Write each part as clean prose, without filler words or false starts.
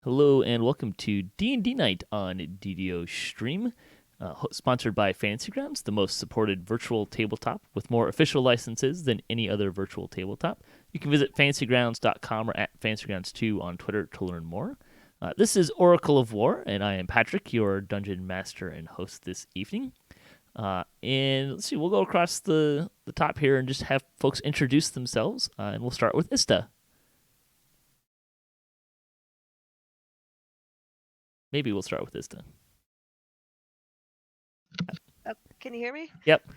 Hello and welcome to D&D Night on DDOstream, sponsored by Fantasy Grounds, the most supported virtual tabletop with more official licenses than any other virtual tabletop. You can visit fantasygrounds.com or at fantasygrounds2 on Twitter to learn more. This is Oracle of War, and I am Patrick, your dungeon master and host this evening. And let's see, we'll go across the top here and just have folks introduce themselves, and we'll start with Ista. Maybe we'll start with Ista. Oh, can you hear me? Yep.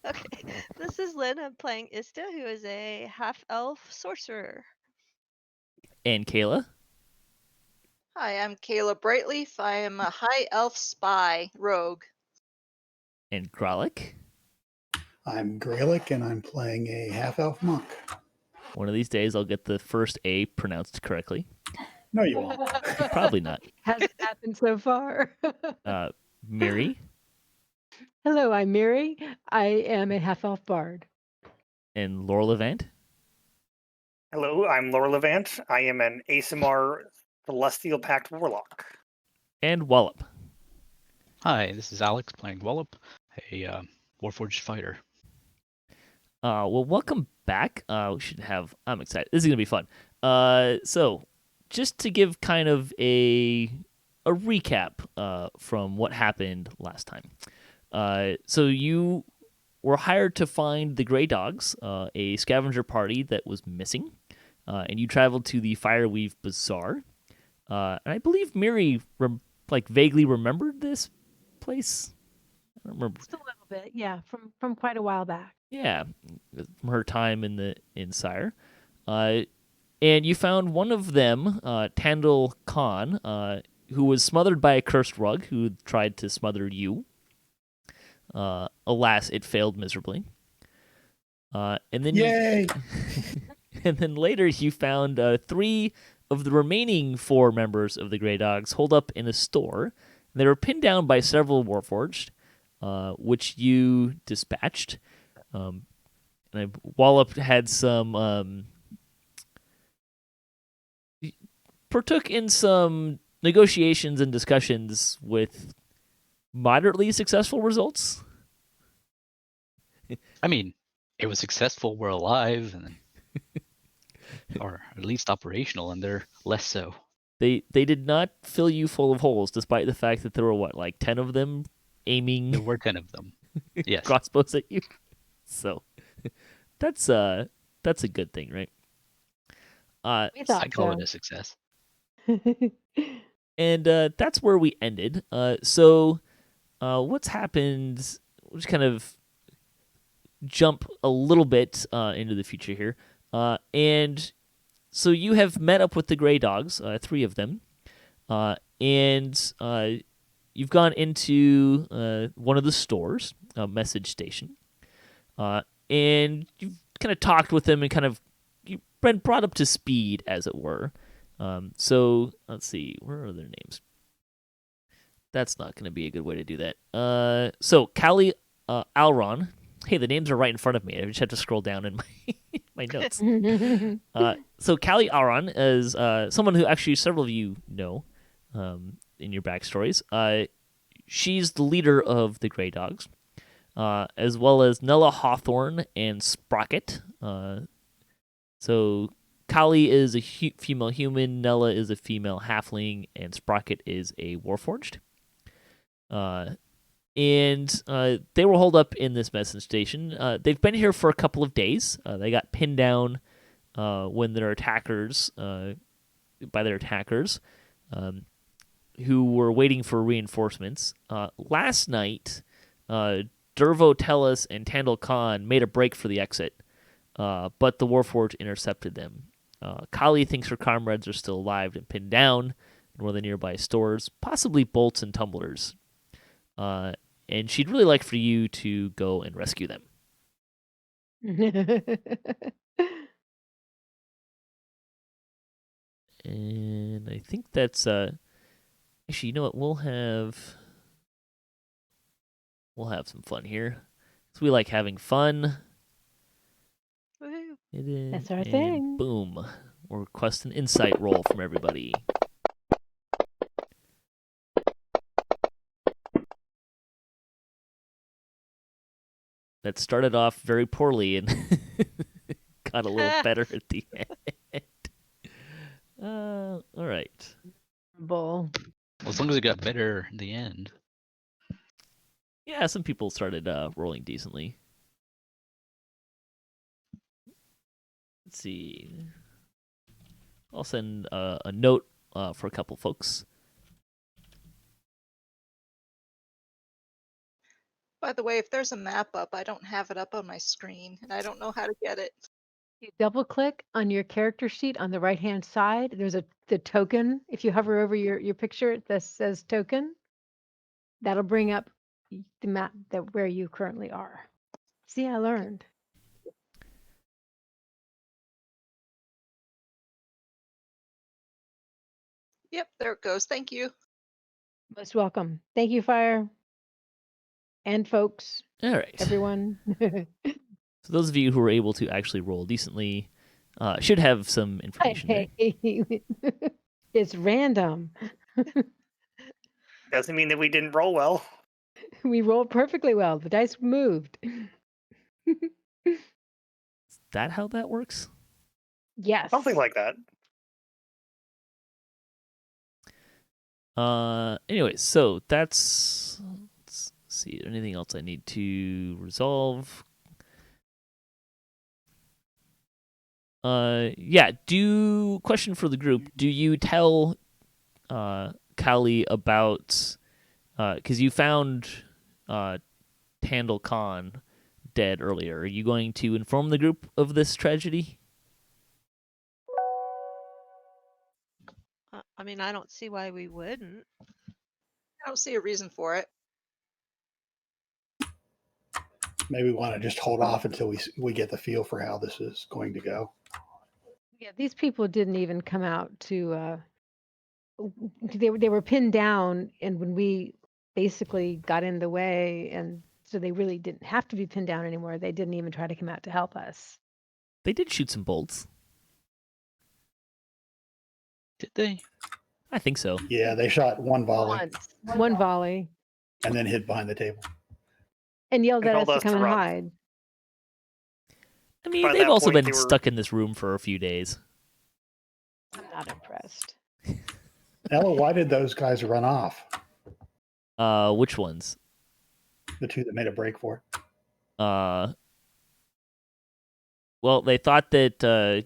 Okay. This is Lynn. I'm playing Ista, who is a half-elf sorcerer. And Kaela. Hi, I'm Kaela Brightleaf. I am a high elf spy rogue. And Gralak. I'm Gralak, and I'm playing a half-elf monk. One of these days, I'll get the first A pronounced correctly. No, you won't. Probably not. Hasn't happened so far. Miri. Hello, I'm Miri. I am a half-elf bard. And Lorlevant. Hello, I'm Lorlevant. I am an Asimar Celestial Pact Warlock. And Wallop. Hi, this is Alex playing Wallop, a warforged fighter. Well, welcome back. I'm excited. This is going to be fun. So, just to give kind of a recap from what happened last time. So you were hired to find the Grey Dogs, a scavenger party that was missing, and you traveled to the Fireweave Bazaar. And I believe Miri vaguely remembered this place. I don't remember. Just a little bit, yeah, from quite a while back. Yeah, from her time in Cyre. And you found one of them, Tandil Khan, who was smothered by a cursed rug who tried to smother you. Alas, it failed miserably. And then Yay! And then later you found 3 of the remaining 4 members of the Grey Dogs holed up in a store. They were pinned down by several warforged, which you dispatched. Wallop had some partook in some negotiations and discussions with moderately successful results. I mean, it was successful, we're alive, and or at least operational, and they're less so. They did not fill you full of holes, despite the fact that there were, 10 of them aiming There were 10 of them. Yes. crossbows at you. So, that's a good thing, right? We thought I call so. it a success. And that's where we ended. So what's happened? We'll just kind of jump a little bit into the future here. And so you have met up with the Grey Dogs, 3 of them, and you've gone into one of the stores, message station, and you've kind of talked with them and you've been brought up to speed, as it were. So let's see, where are their names? That's not going to be a good way to do that. So Kaela Alron. Hey, the names are right in front of me. I just have to scroll down in my notes. So Kaela Alron is someone who actually several of you know in your backstories. She's the leader of the Grey Dogs, as well as Nella Hawthorne and Sprocket. So Kali is a female human, Nella is a female halfling, and Sprocket is a warforged. And they were holed up in this message station. They've been here for a couple of days. They got pinned down when their attackers, by their attackers, who were waiting for reinforcements. Last night, Dervo Tellus and Tandil Khan made a break for the exit, but the warforged intercepted them. Kali thinks her comrades are still alive and pinned down in one of the nearby stores, possibly bolts and tumblers. And she'd really like for you to go and rescue them. And I think that's actually, you know what? We'll have some fun here. So we like having fun. Woohoo. It is. That's our and thing. Boom. We'll request an insight roll from everybody. that started off very poorly and got a little better at the end. All right. Bull. Well, as long as it got better in the end. Yeah, some people started rolling decently. Let's see. I'll send a note for a couple folks. By the way, if there's a map up, I don't have it up on my screen, and I don't know how to get it. You double click on your character sheet on the right hand side. There's the token. If you hover over your picture that says token, that'll bring up the map that where you currently are. See, I learned. Yep, there it goes. Thank you. Most welcome. Thank you, Fire. And folks, All right. everyone. So those of you who were able to actually roll decently should have some information there. It's random. Doesn't mean that we didn't roll well. We rolled perfectly well. The dice moved. Is that how that works? Yes. Something like that. Anyway, so that's. Let's see. Anything else I need to resolve? Yeah. Question for the group. Do you tell Kali about because you found Tandal Khan dead earlier? Are you going to inform the group of this tragedy? I mean, I don't see why we wouldn't. I don't see a reason for it. Maybe we want to just hold off until we get the feel for how this is going to go. Yeah, these people didn't even come out to. They were pinned down, and when we basically got in the way, and so they really didn't have to be pinned down anymore. They didn't even try to come out to help us. They did shoot some bolts. Did they? I think so. Yeah, they shot one volley One volley, and then hid behind the table. and yelled And at us told to us come to and run. hide. I mean, By they've that also point, been they were- stuck in this room for a few days. I'm not impressed. Ella, why did those guys run off? Which ones? The two that made a break for it. Well, they thought that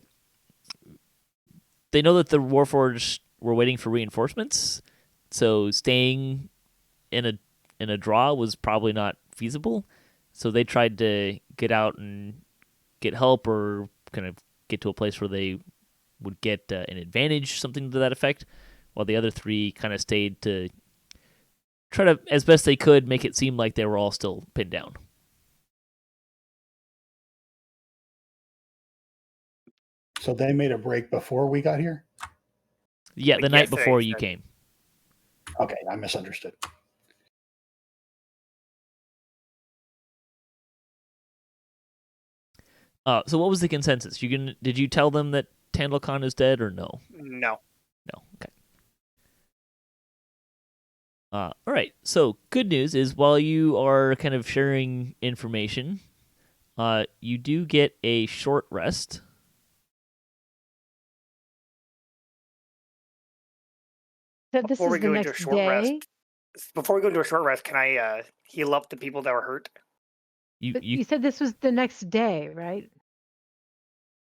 they know that the warforged were waiting for reinforcements, so staying in a draw was probably not feasible. So they tried to get out and get help, or kind of get to a place where they would get an advantage, something to that effect, while the other three kind of stayed to try to, as best they could, make it seem like they were all still pinned down. So they made a break before we got here? Yeah, Like the night yesterday, before you you said. came. Okay, I misunderstood. So what was the consensus? Did you tell them that Tandal Khan is dead, or no? No. No. Okay. All right. So good news is, while you are kind of sharing information, you do get a short rest. So this Before is we the go into a next short day. rest, before we go into a short rest, can I heal up the people that were hurt? But You you said this was the next day, right?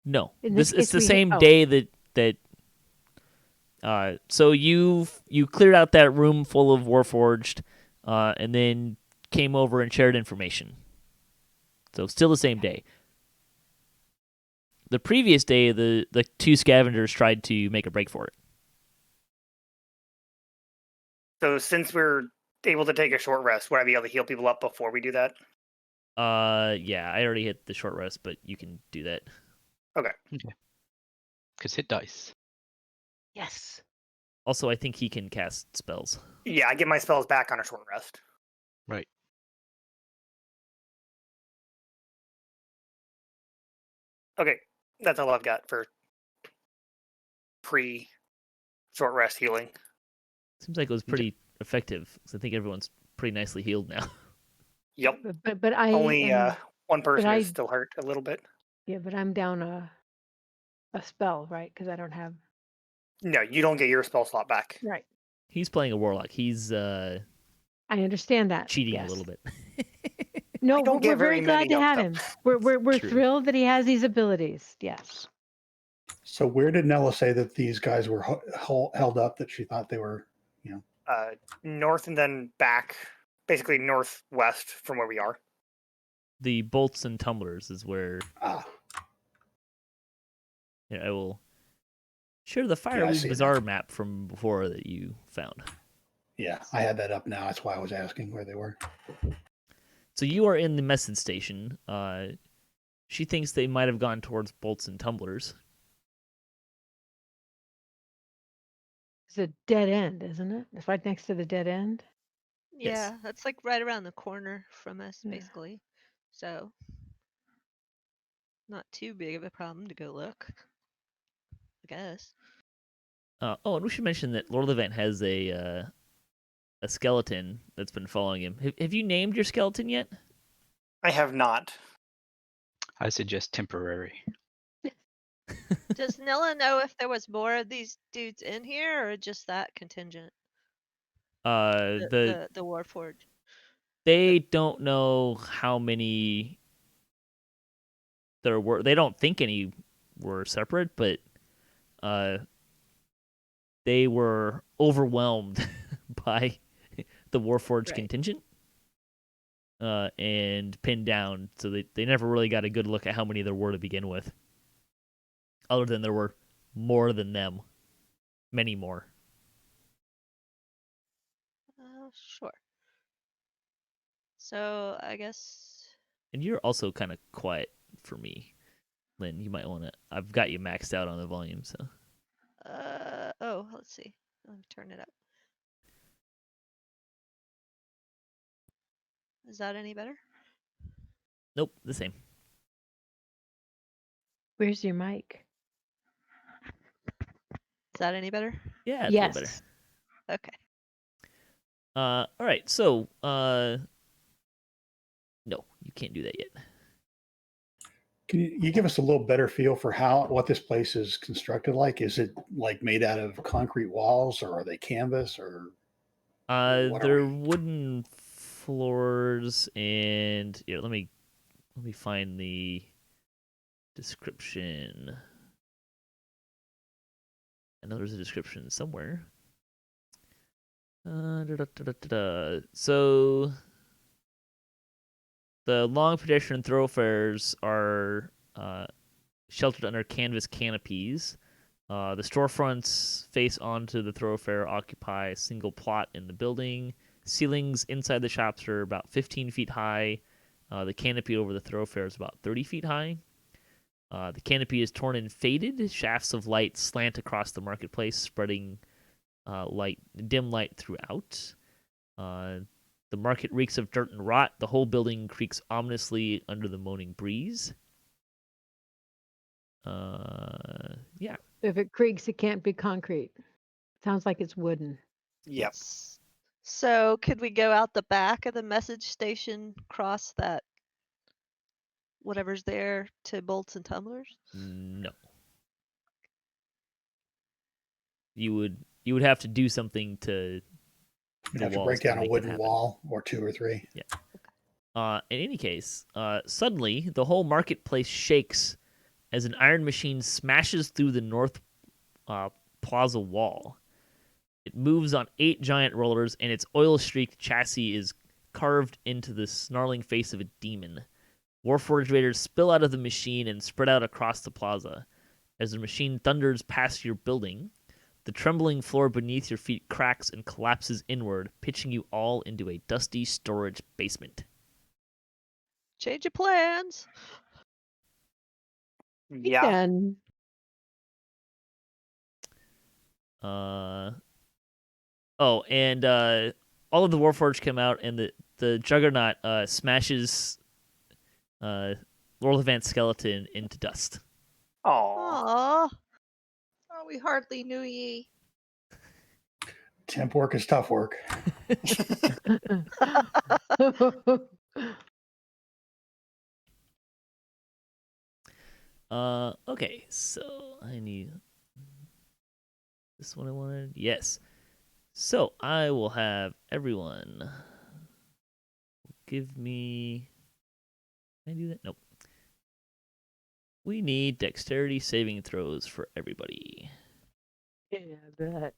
no. In This this it's case, the we same oh. day that. So you cleared out that room full of warforged, and then came over and shared information. So still the same day. The previous day, the two scavengers tried to make a break for it. So since we're able to take a short rest, would I be able to heal people up before we do that? Yeah, I already hit the short rest, but you can do that. Because hit dice. Yes. Also, I think he can cast spells. Yeah, I get my spells back on a short rest. Right. Okay, that's all I've got for pre-short rest healing. Seems like it was pretty effective, because I think everyone's pretty nicely healed now. Yep. But I Only am One person I- is still hurt a little bit. Yeah, but I'm down a spell, right? Because I don't have. No, you don't get your spell slot back. Right. He's playing a warlock. He's I understand that. cheating yes. a little bit. No, don't we're get very very glad many to of have them. him. We're True. thrilled that he has these abilities. Yes. So where did Nella say that these guys were held up? That she thought they were, North and then back, basically northwest from where we are. The bolts and tumblers is where ah, I will share the I Fireweave see it Bazaar map from before that you found. yeah, I had that up now. That's why I was asking where they were. So you are in the message station. She thinks they might have gone towards bolts and tumblers. It's a dead end, isn't it? It's right next to the dead end. Yes. Yeah, that's like right around the corner from us, Yeah. basically. So, not too big of a problem to go look. I guess. And we should mention that Lorlevant has a skeleton that's been following him. Have you named your skeleton yet? I have not. I suggest temporary. Does Nilla know if there was more of these dudes in here, or just that contingent? The warforged. They don't know how many there were. They don't think any were separate, but they were overwhelmed by the warforged Right. contingent and pinned down. So they never really got a good look at how many there were to begin with, other than there were more than them, many more. Sure. So I guess. And you're also kind of quiet for me, Lynn. You might want to. I've got you maxed out on the volume, so. Oh, let's see. Let me turn it up. Is that any better? Nope, the same. Where's your mic? Is that any better? Yeah, it's yes. a little better. Okay. All right. So, no, you can't do that yet. Can you give us a little better feel for what this place is constructed like? Is it like made out of concrete walls, or are they canvas, or what are They're we? wooden floors, and let me find the description. I know there's a description somewhere. So the long pedestrian thoroughfares are sheltered under canvas canopies. The storefronts face onto the thoroughfare, occupy a single plot in the building. Ceilings inside the shops are about 15 feet high. The canopy over the thoroughfare is about 30 feet high. The canopy is torn and faded. Shafts of light slant across the marketplace, spreading dim light throughout. The market reeks of dirt and rot. The whole building creaks ominously under the moaning breeze. Yeah. If it creaks, it can't be concrete. Sounds like it's wooden. Yep. So could we go out the back of the message station, cross that whatever's there to bolts and tumblers? No. You would have to do something to You'd the have to walls break down a make that wooden happen. wall or two or three. Yeah. In any case, suddenly the whole marketplace shakes as an iron machine smashes through the north plaza wall. It moves on 8 giant rollers, and its oil-streaked chassis is carved into the snarling face of a demon. Warforged raiders spill out of the machine and spread out across the plaza. As the machine thunders past your building, the trembling floor beneath your feet cracks and collapses inward, pitching you all into a dusty storage basement. Change of plans. Yeah. Then And all of the Warforged come out, and the Juggernaut smashes Lorlevant's skeleton into dust. Aww. Aww. Oh, we hardly knew ye. Temp work is tough work. Okay, so I need this one I wanted. Yes. So I will have everyone give me. Can I do that? Nope. We need dexterity saving throws for everybody. Yeah, I bet.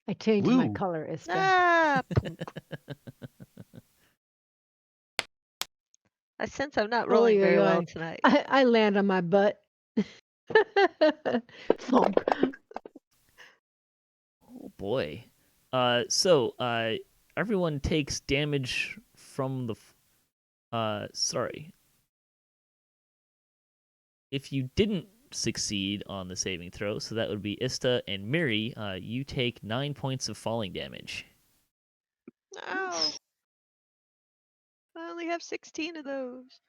I changed my Woo. color, Ista. Ah, poop. I sense I'm not rolling Oy, very oy, well oy. tonight. I land on my butt. Thump. Oh boy. So everyone takes damage from the. Sorry. If you didn't succeed on the saving throw, so that would be Ista and Miri, you take 9 points of falling damage. Ow. I only have 16 of those.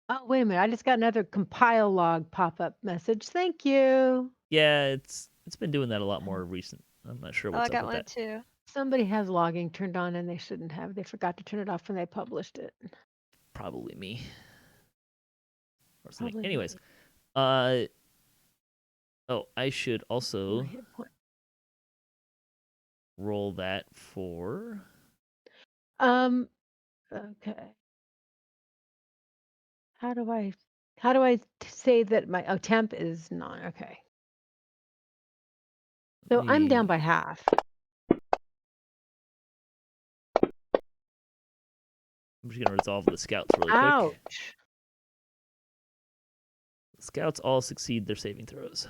Oh, wait a minute. I just got another compile log pop-up message. Thank you. Yeah, it's been doing that a lot more recent. I'm not sure Oh, what's I up got with one that. too. Somebody has logging turned on and they shouldn't have. They forgot to turn it off when they published it. Probably me. Or something. Probably Anyways, me. I should My also hit point. roll that for. Okay. How do I say that my temp is not okay. So I'm down by half. I'm just gonna resolve the scouts really quick. Ouch. The scouts all succeed their saving throws.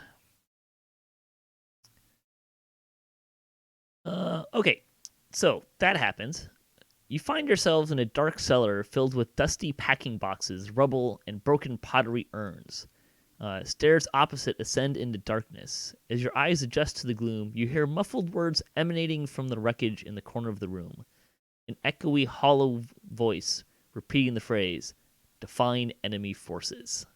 Okay, so that happens. You find yourselves in a dark cellar filled with dusty packing boxes, rubble, and broken pottery urns. Stairs opposite ascend into darkness. As your eyes adjust to the gloom, you hear muffled words emanating from the wreckage in the corner of the room. An echoey, hollow voice repeating the phrase, "Define enemy forces."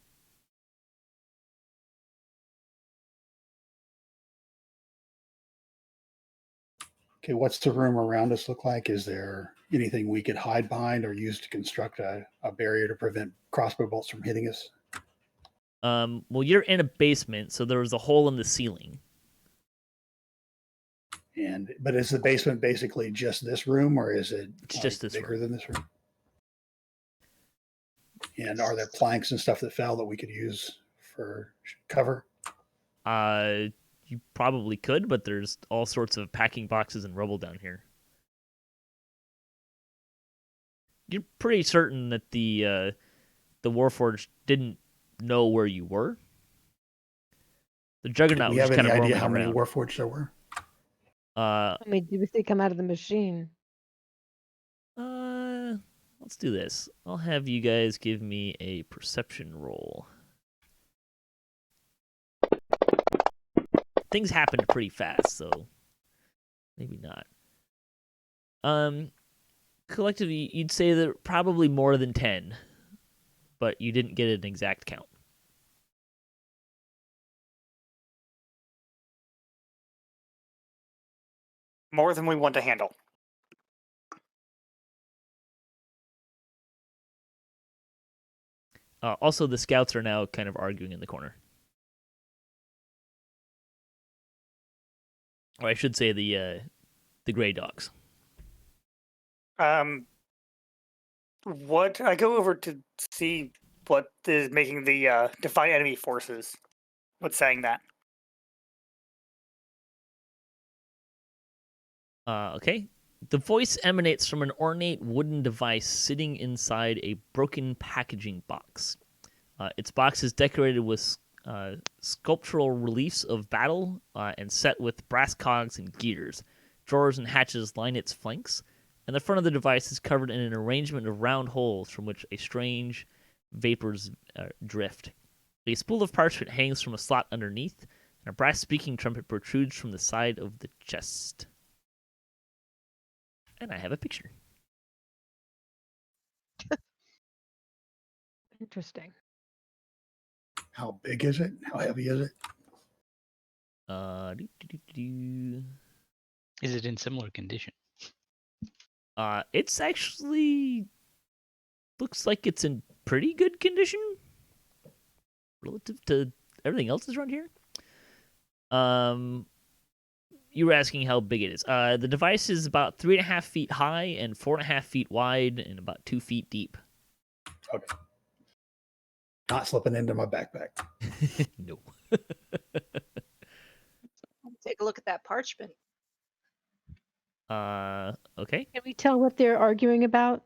Okay, what's the room around us look like? Is there anything we could hide behind or use to construct a barrier to prevent crossbow bolts from hitting us? Well, you're in a basement, so there was a hole in the ceiling. But is the basement basically just this room, or is it It's just this bigger room. than this room? And are there planks and stuff that fell that we could use for cover? You probably could, but there's all sorts of packing boxes and rubble down here. You're pretty certain that the warforged didn't know where you were. The Do juggernaut we was have just kind any of idea roaming how many around. warforged there were? How many did we see come out of the machine? Let's do this. I'll have you guys give me a perception roll. Things happened pretty fast, so maybe not. Collectively, you'd say that probably more than 10, but you didn't get an exact count. More than we want to handle. Also, the scouts are now kind of arguing in the corner. Or I should say the gray dogs. What I go over to see what is making the define enemy forces. What's saying that? Okay. The voice emanates from an ornate wooden device sitting inside a broken packaging box. Its box is decorated with sculptural reliefs of battle and set with brass cogs and gears. Drawers and hatches line its flanks, and the front of the device is covered in an arrangement of round holes from which a strange vapors drift. A spool of parchment hangs from a slot underneath, and a brass speaking trumpet protrudes from the side of the chest. And I have a picture. Interesting. How big is it? How heavy is it? Do. Is it in similar condition? It's actually looks like it's in pretty good condition relative to everything else that's around here. You were asking how big it is. The device is about 3.5 feet high and 4.5 feet wide and about 2 feet deep. Okay. Not slipping into my backpack. No. Take a look at that parchment. Okay. Can we tell what they're arguing about?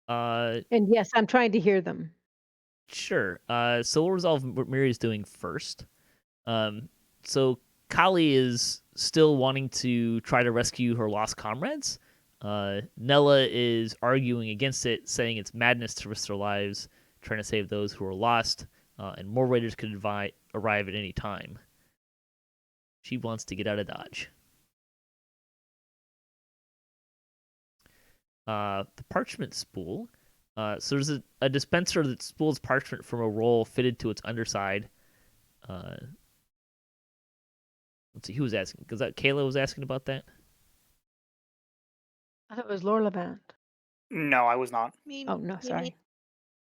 And yes, I'm trying to hear them. Sure. So we'll resolve what Miri's doing first. So Kali is still wanting to try to rescue her lost comrades. Nella is arguing against it, saying it's madness to risk their lives, trying to save those who are lost, and more raiders could arrive at any time. She wants to get out of Dodge. The parchment spool. So there's a dispenser that spools parchment from a roll fitted to its underside. Let's see, who was asking? Because Kaela was asking about that? I thought it was Lorlevant. No, I was not. Me, Oh, no, me, sorry. me.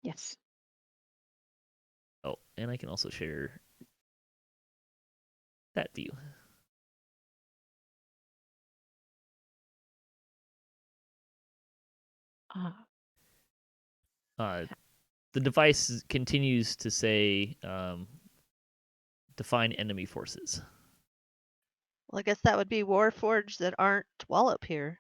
Yes. Oh, and I can also share that view. The device continues to say define enemy forces. Well, I guess that would be warforged that aren't Wallop here.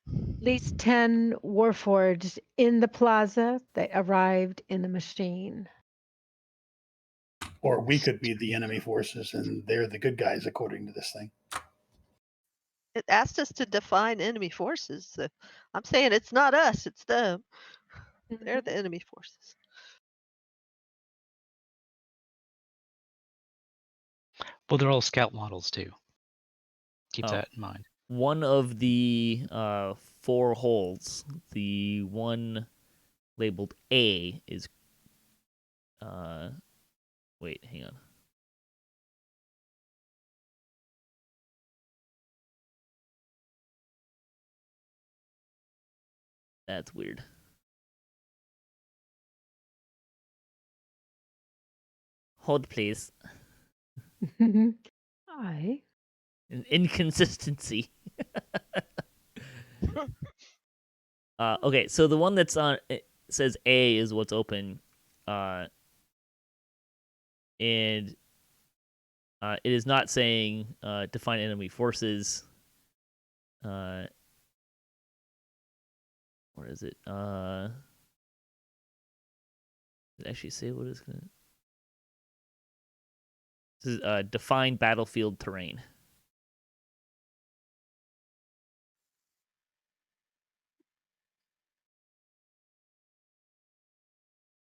At least 10 warforged in the plaza that arrived in the machine. Or we could be the enemy forces and they're the good guys, according to this thing. It asked us to define enemy forces. So I'm saying it's not us, it's them. They're the enemy forces. Well, they're all scout models too. Keep Oh. that in mind. One of the 4 holes, the one labeled A, is. Wait, hang on. That's weird. Hold, please. Hi. An inconsistency. Okay, so the one that's on it says A is what's open, and it is not saying define enemy forces. Where is it? Did it actually say what it's gonna? This is define battlefield terrain.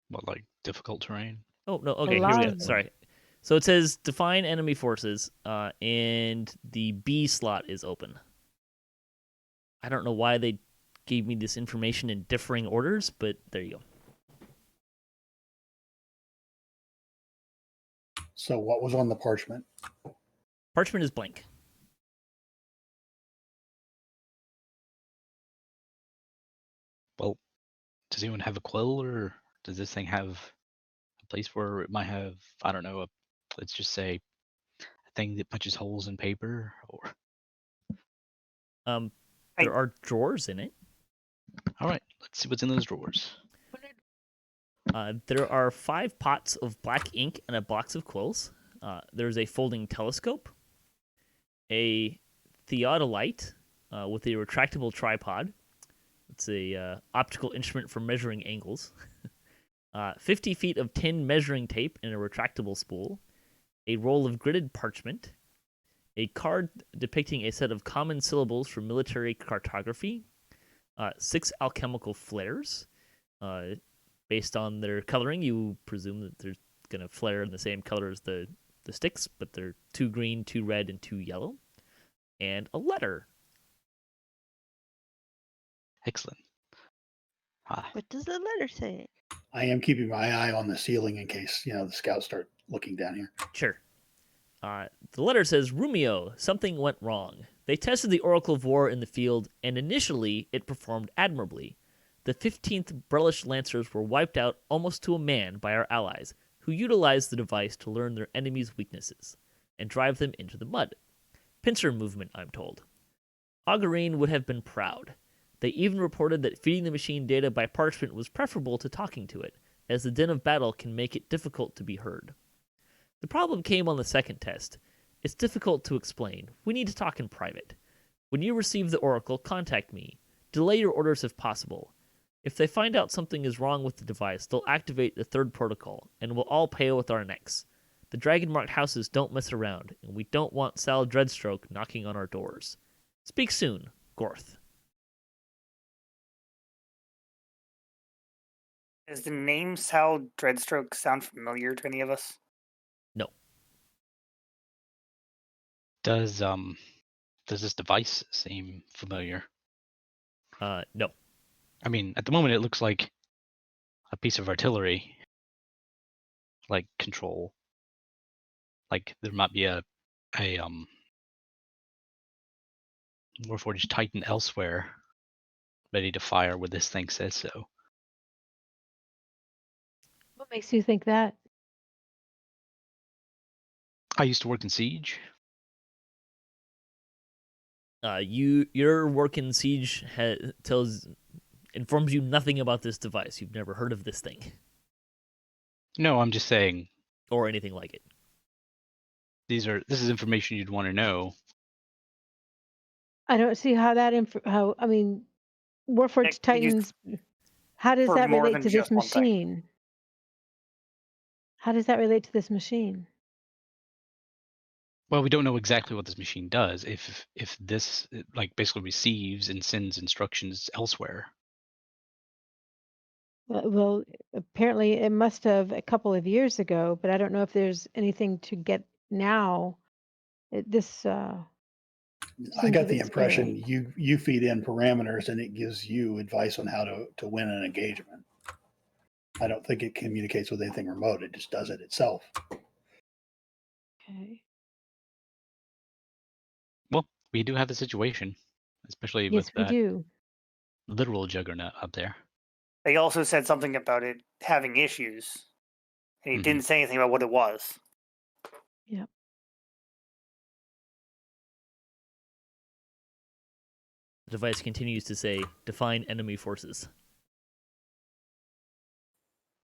What, like difficult terrain? Oh no, okay, here we go. Alive. Sorry. So it says define enemy forces, and the B slot is open. I don't know why they gave me this information in differing orders, but there you go. So what was on the parchment? Parchment is blank. Well, does anyone have a quill, or does this thing have a place where it might have, I don't know, let's just say a thing that punches holes in paper, or There are drawers in it. all right, let's see what's in those drawers. There are 5 pots of black ink and a box of quills. There's a folding telescope, a theodolite with a retractable tripod. It's a optical instrument for measuring angles. 50 feet of tin measuring tape and a retractable spool. A roll of gridded parchment. A card depicting a set of common syllables for military cartography. 6 alchemical flares. Based on their coloring, you presume that they're going to flare in the same color as the sticks, but they're 2 green, 2 red, and 2 yellow. And a letter. Excellent. What does the letter say? I am keeping my eye on the ceiling in case, the scouts start looking down here. Sure. The letter says, Rumio, something went wrong. They tested the Oracle of War in the field, and initially it performed admirably. The 15th Brellish Lancers were wiped out almost to a man by our allies, who utilized the device to learn their enemies' weaknesses and drive them into the mud. Pincer movement, I'm told. Augurin would have been proud. They even reported that feeding the machine data by parchment was preferable to talking to it, as the din of battle can make it difficult to be heard. The problem came on the second test. It's difficult to explain. We need to talk in private. When you receive the Oracle, contact me. Delay your orders if possible. If they find out something is wrong with the device, they'll activate the third protocol, and we'll all pay with our necks. The dragon-marked houses don't mess around, and we don't want Sal Dreadstroke knocking on our doors. Speak soon, Gorth. Does the name Sal Dreadstroke sound familiar to any of us? No. Does this device seem familiar? No. I mean, at the moment it looks like a piece of artillery, like control. Like there might be a warforged Titan elsewhere, ready to fire where this thing says so. What makes you think that? I used to work in Siege. Your work in Siege informs you nothing about this device. You've never heard of this thing. No, I'm just saying. Or anything like it. This is information you'd want to know. I don't see how that Warforged Used Titans. How does for that more relate than to this just one thing. machine? How does that relate to this machine? Well, we don't know exactly what this machine does. If this like basically receives and sends instructions elsewhere. Well, apparently it must have a couple of years ago, but I don't know if there's anything to get now. I Seems a got the bit impression you feed in parameters and it gives you advice on how to win an engagement. I don't think it communicates with anything remote. It just does it itself. Okay. Well, we do have the situation, especially Yes, with we that do. literal juggernaut up there. They also said something about it having issues, and he didn't say anything about what it was. Yep. The device continues to say, define enemy forces.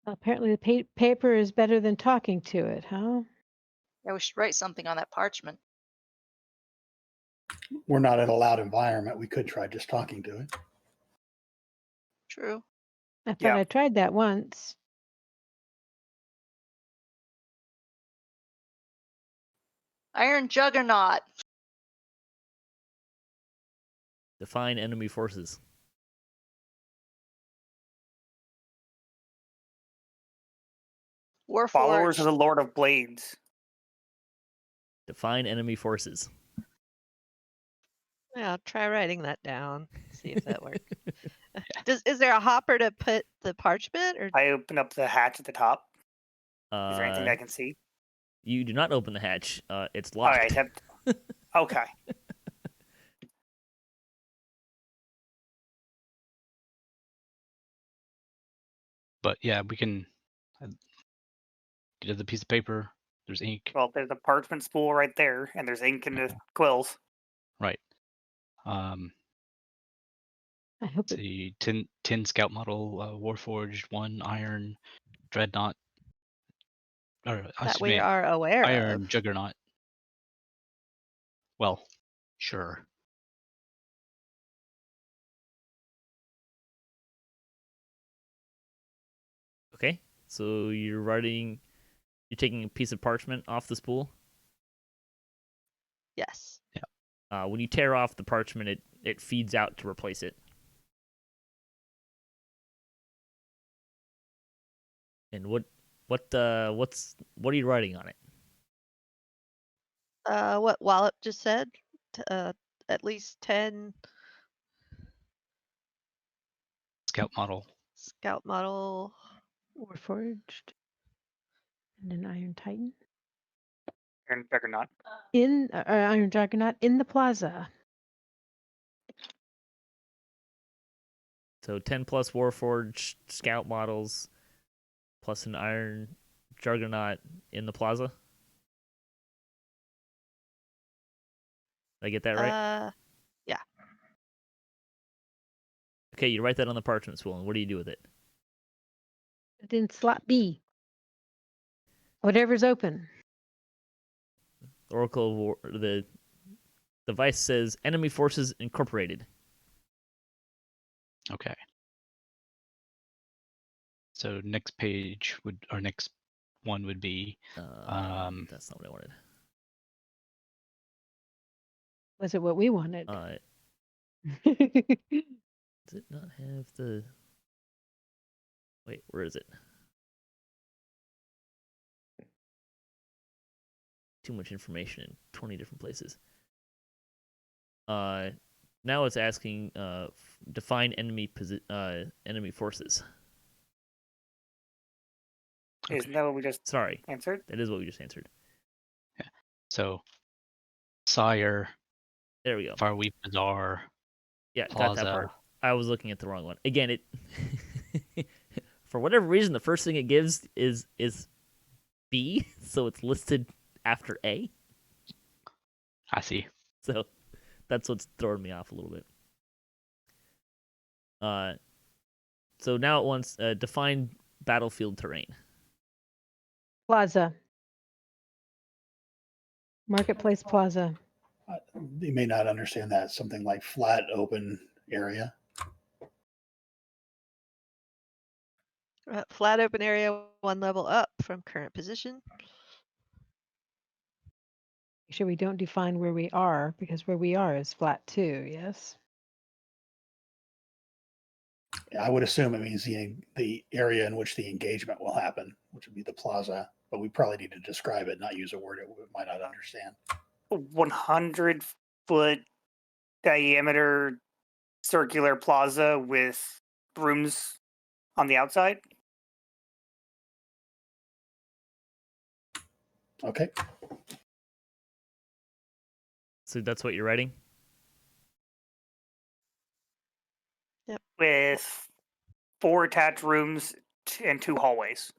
Apparently the paper is better than talking to it, huh? Yeah, we should write something on that parchment. We're not in a loud environment. We could try just talking to it. True. I thought Yeah. I tried that once. Iron Juggernaut. Define enemy forces. Followers of Warforged. the Lord of Blades. Define enemy forces. Yeah, try writing that down. See if that works. Is there a hopper to put the parchment, or I open up the hatch at the top. Is there anything Uh, I can see? you do not open the hatch. It's All locked. right. Okay. But yeah, we can get the piece of paper. There's ink. Well, there's a parchment spool right there, and there's ink in the quills. Right. I hope it. The 10 scout model, Warforged, 1 iron dreadnought. Or that excuse we me, are aware iron of? juggernaut. Well, sure. Okay, so you're taking a piece of parchment off the spool. Yes. When you tear off the parchment, it feeds out to replace it. And what are you writing on it? What Wallop just said. At least 10 Scout model. scout model. Warforged and an Iron Titan And Juggernaut. in Iron Juggernaut in the plaza. So 10 plus warforged scout models, plus an iron juggernaut in the plaza. Did I get that right? Yeah. Okay, you write that on the parchment spool, and what do you do with it? It's in slot B. Whatever's open. The Oracle of War, the device says enemy forces incorporated. Okay. So next page would, or next one would be, That's not what I wanted. Was it what we wanted? Does it not have the... Wait, where is it? Too much information in 20 different places. Now it's asking define enemy enemy forces. Isn't that what we just Sorry, answered? that is what we just answered. so Cyre, There we go. Fireweave Bazaar, Yeah, got Plaza. that part. I was looking at the wrong one. Again, it for whatever reason the first thing it gives is B, so it's listed after A. I see. So that's what's throwing me off a little bit. So now it wants define battlefield terrain. Plaza. Marketplace Plaza. You may not understand that. Something like flat, open area. Flat open area, 1 level up from current position. Make sure we don't define where we are, because where we are is flat too, yes? I would assume it means the area in which the engagement will happen, which would be the plaza. But we probably need to describe it, not use a word it might not understand. 100-foot diameter circular plaza with rooms on the outside. Okay. So that's what you're writing? With 4 attached rooms and 2 hallways.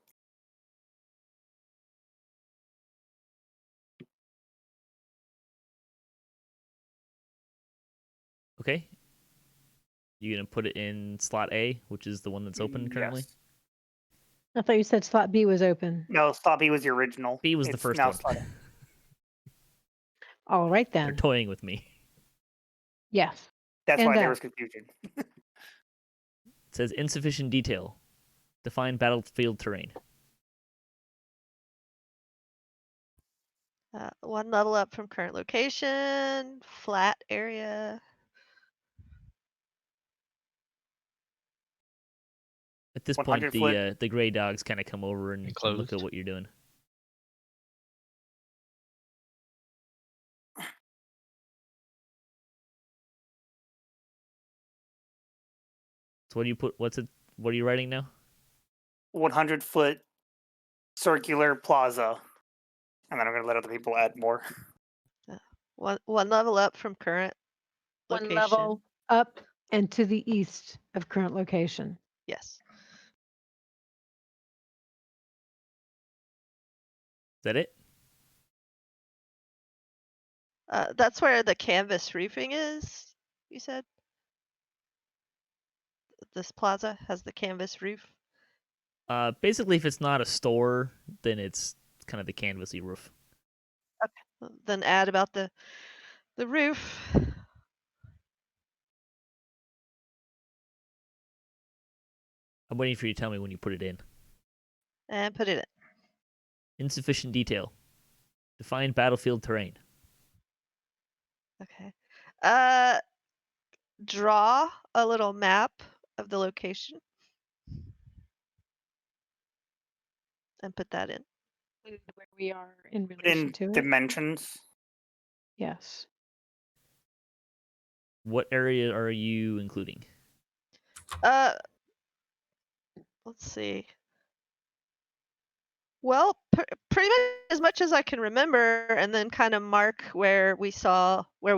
Okay. You gonna put it in slot A, which is the one that's open currently? Yes. I thought you said slot B was open. No, slot B was the original. B was the It's first now one. slot A. All right They're then. toying with me. Yes. That's And why there that. was confusion. It says insufficient detail. Define battlefield terrain. 1 level up from current location, flat area. At this point, 100 foot. the gray dogs kind of come over and look Enclosed. at what you're doing. So what do you put? What are you writing now? 100-foot circular plaza. And then I'm going to let other people add more. 1 level up from current One location. level up and to the east of current location. Yes. Is that it? That's where the canvas roofing is, you said? This plaza has the canvas roof? Basically, if it's not a store, then it's kind of the canvasy roof. Then add about the roof. I'm waiting for you to tell me when you put it in. And put it in. Insufficient detail. Define battlefield terrain. Okay. Draw a little map of the location. And put that in. Where we are in Put relation in to it. dimensions. Yes. What area are you including? Let's see. Well, pretty much as much as I can remember, and then kind of mark where we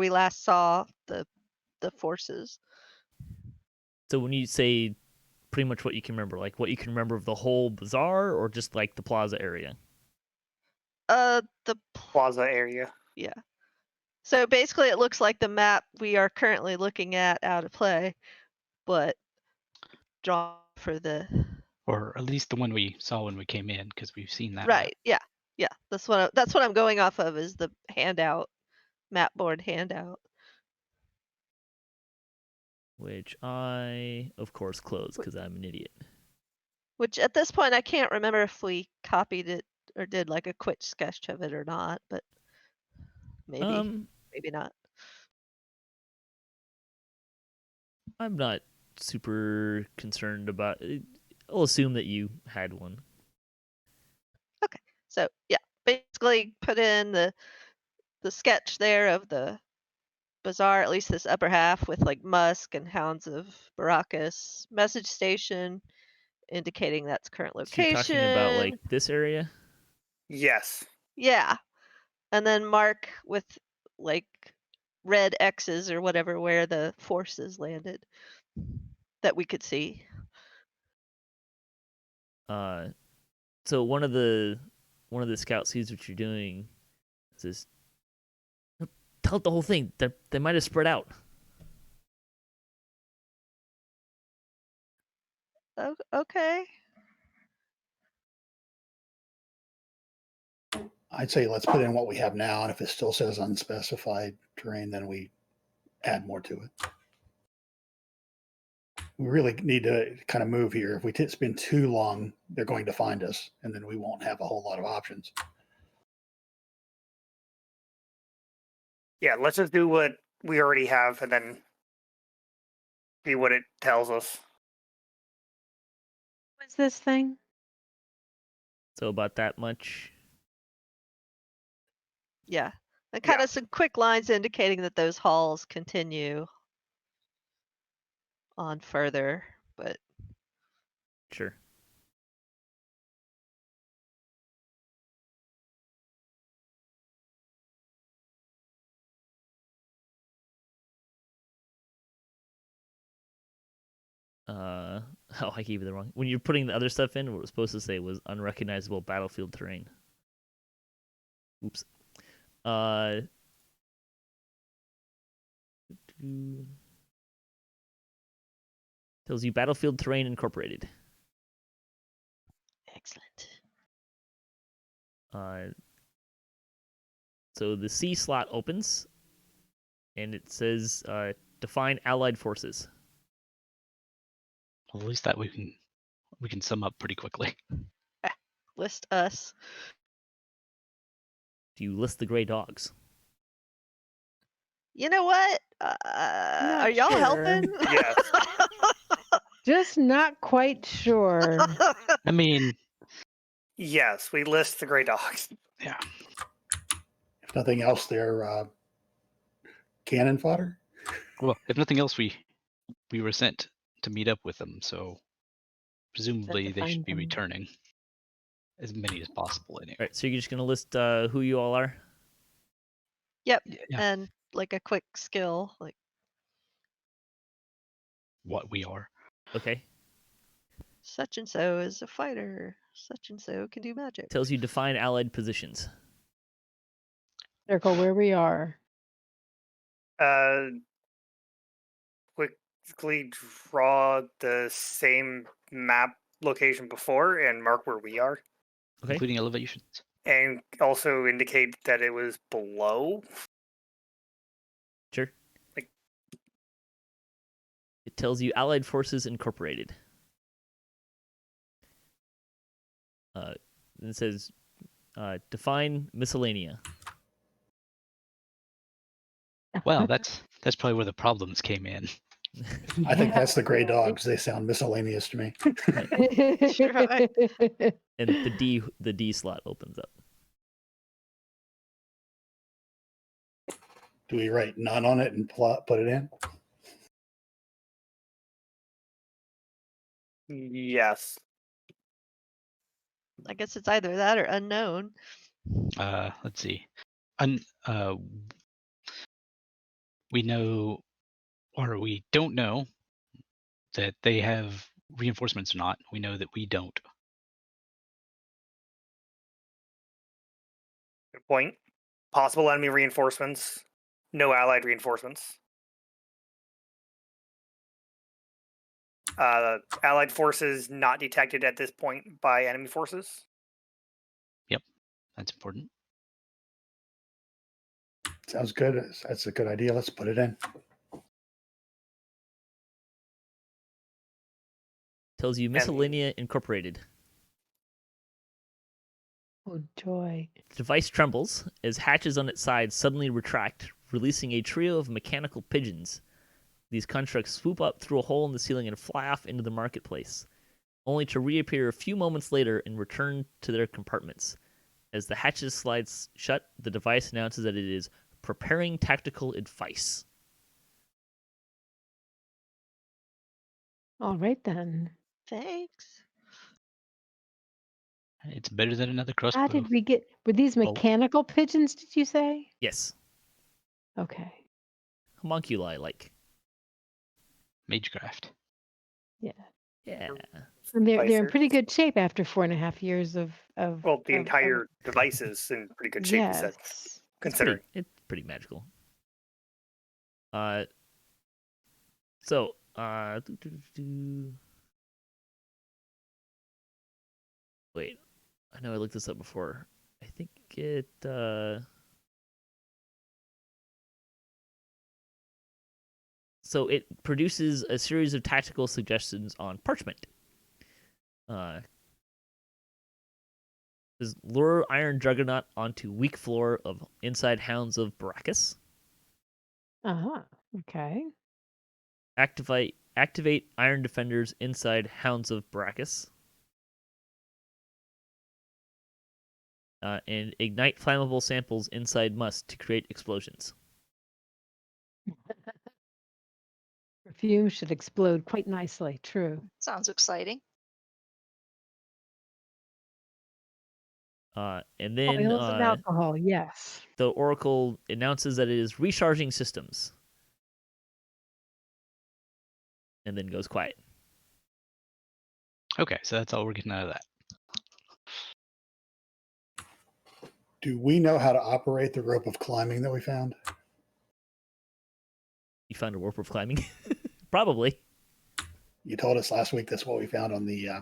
last saw the forces. So when you say pretty much what you can remember, like what you can remember of the whole bazaar, or just like the plaza area? The Plaza area. yeah. So basically, it looks like the map we are currently looking at out of play, but drawn for the Or at least the one we saw when we came in, because we've seen that. right. Yeah, yeah. That's what I'm going off of is the handout, map board handout. Which I, of course, closed because I'm an idiot. Which at this point I can't remember if we copied it or did like a quick sketch of it or not, but maybe maybe not. I'm not super concerned about it. I'll assume that you had one. Okay, so yeah, basically put in the sketch there of the bazaar, at least this upper half with like Musk and Hounds of Baracus, message station indicating that's current So you're location. talking about like this area? Yes. Yeah, and then mark with like red X's or whatever where the forces landed that we could see. So one of the scouts sees what you're doing. Says, "Tell it the whole thing. They might have spread out." Oh, okay. I'd say let's put in what we have now, and if it still says unspecified terrain, then we add more to it. We really need to kind of move here. If we spend too long, they're going to find us, and then we won't have a whole lot of options. Yeah, let's just do what we already have and then see what it tells us. What's this thing? So about that much. Yeah. And kind of some quick lines indicating that those halls continue on further, but Sure. Oh, I gave you the wrong. When you're putting the other stuff in, what it was supposed to say was unrecognizable battlefield terrain. Oops. Tells you battlefield terrain incorporated. excellent. So the C slot opens, and it says define allied forces. Well, at least that we can sum up pretty quickly. List us. Do you list the gray dogs? You know what? Not Are y'all sure. helping? Yes. Just not quite sure. I mean, Yes, we list the gray dogs. yeah. If nothing else, they're cannon fodder. Well, if nothing else, we were sent to meet up with them, so presumably they should find be them. returning as many as possible anyway. All right, so you're just gonna list who you all are. Yep. Yeah. And like a quick skill, like What we are. Okay. such and so is a fighter. Such and so can do magic. Tells you define allied positions. Circle where we are. Quickly draw the same map location before and mark where we are. Okay. Including elevations. And also indicate that it was below. Sure. Like- It tells you allied forces incorporated. And it says define miscellanea. Well, that's probably where the problems came in. I think that's the gray dogs. They sound miscellaneous to me. Right. And the D slot opens up. Do we write none on it and put it in? Yes. I guess it's either that or unknown. Let's see. We know, or we don't know, that they have reinforcements or not. We know that we don't. Good point. Possible enemy reinforcements. No allied reinforcements. Allied forces not detected at this point by enemy forces. That's important. Sounds good. That's a good idea. Let's put it in. Tells you Miscellanea Incorporated. Oh joy. The device trembles as hatches on its side suddenly retract, releasing a trio of mechanical pigeons. These constructs swoop up through a hole in the ceiling and fly off into the marketplace, only to reappear a few moments later and return to their compartments. As the hatches slide shut, the device announces that it is preparing tactical advice. All right then. Thanks. It's better than another crossbow. How did we get? Were these Well- mechanical pigeons? Did you say? Yes, Okay. homunculi like. Magecraft. Yeah. Yeah. And they're in Devices. pretty good shape after 4.5 years of. Well, the of- entire device is in pretty good shape, you said, Yes. considering. It's pretty magical. Wait, I know I looked this up before. I think it. So it produces a series of tactical suggestions on parchment. Says lure iron juggernaut onto weak floor of inside hounds of Baracus. Uh-huh. Okay. Activate iron defenders inside hounds of Baracus. And ignite flammable samples inside must to create explosions. Perfume should explode quite nicely. True. Sounds exciting. And then Oils and alcohol. Yes. the Oracle announces that it is recharging systems. And then goes quiet. Okay, so that's all we're getting out of that. Do we know how to operate the rope of climbing that we found? You found a warp of climbing? Probably. You told us last week that's what we found on the.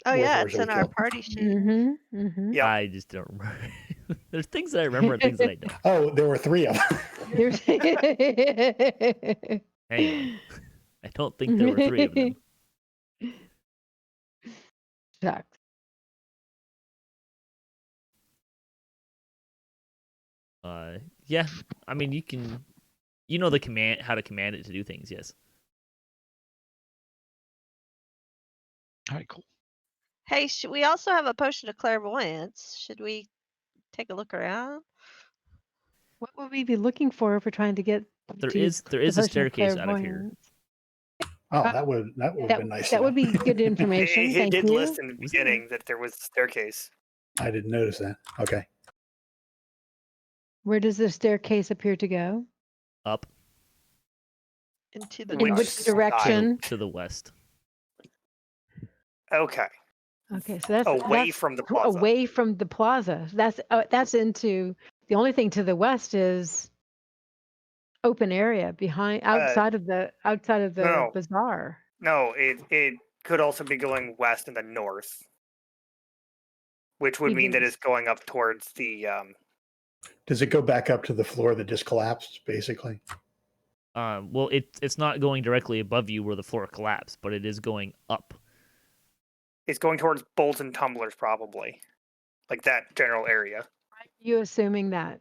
Oh yeah, Warforged it's that in we our killed. party sheet. Mm-hmm. Mm-hmm. Yep. I just don't remember. There's things that I remember and things that I don't. Oh, there were 3 of them. Hang on. I don't think there were 3 of them. Shucks. Yeah. I mean, you know how to command it to do things. Yes. All right, cool. Hey, we also have a potion of clairvoyance. Should we take a look around? What would we be looking for if we're trying to get? There to is the a potion of staircase out of here. clairvoyance? Oh, that would have been nice. That to would know. be good information. It Thank did you. list in the Was it? beginning that there was a staircase. I didn't notice that. Okay. Where does the staircase appear to go? Up Into the In Which which side? direction? to the west. Okay. Okay, so that's Away that's from the plaza. Away from the plaza. That's into the only thing to the west is open area behind outside of the no. bazaar. No, it could also be going west and then north, which would mean Even that it's going up towards the. Does it go back up to the floor that just collapsed, basically? Well, it's not going directly above you where the floor collapsed, but it is going up. It's going towards bowls and tumblers, probably, like that general area. Are you assuming that?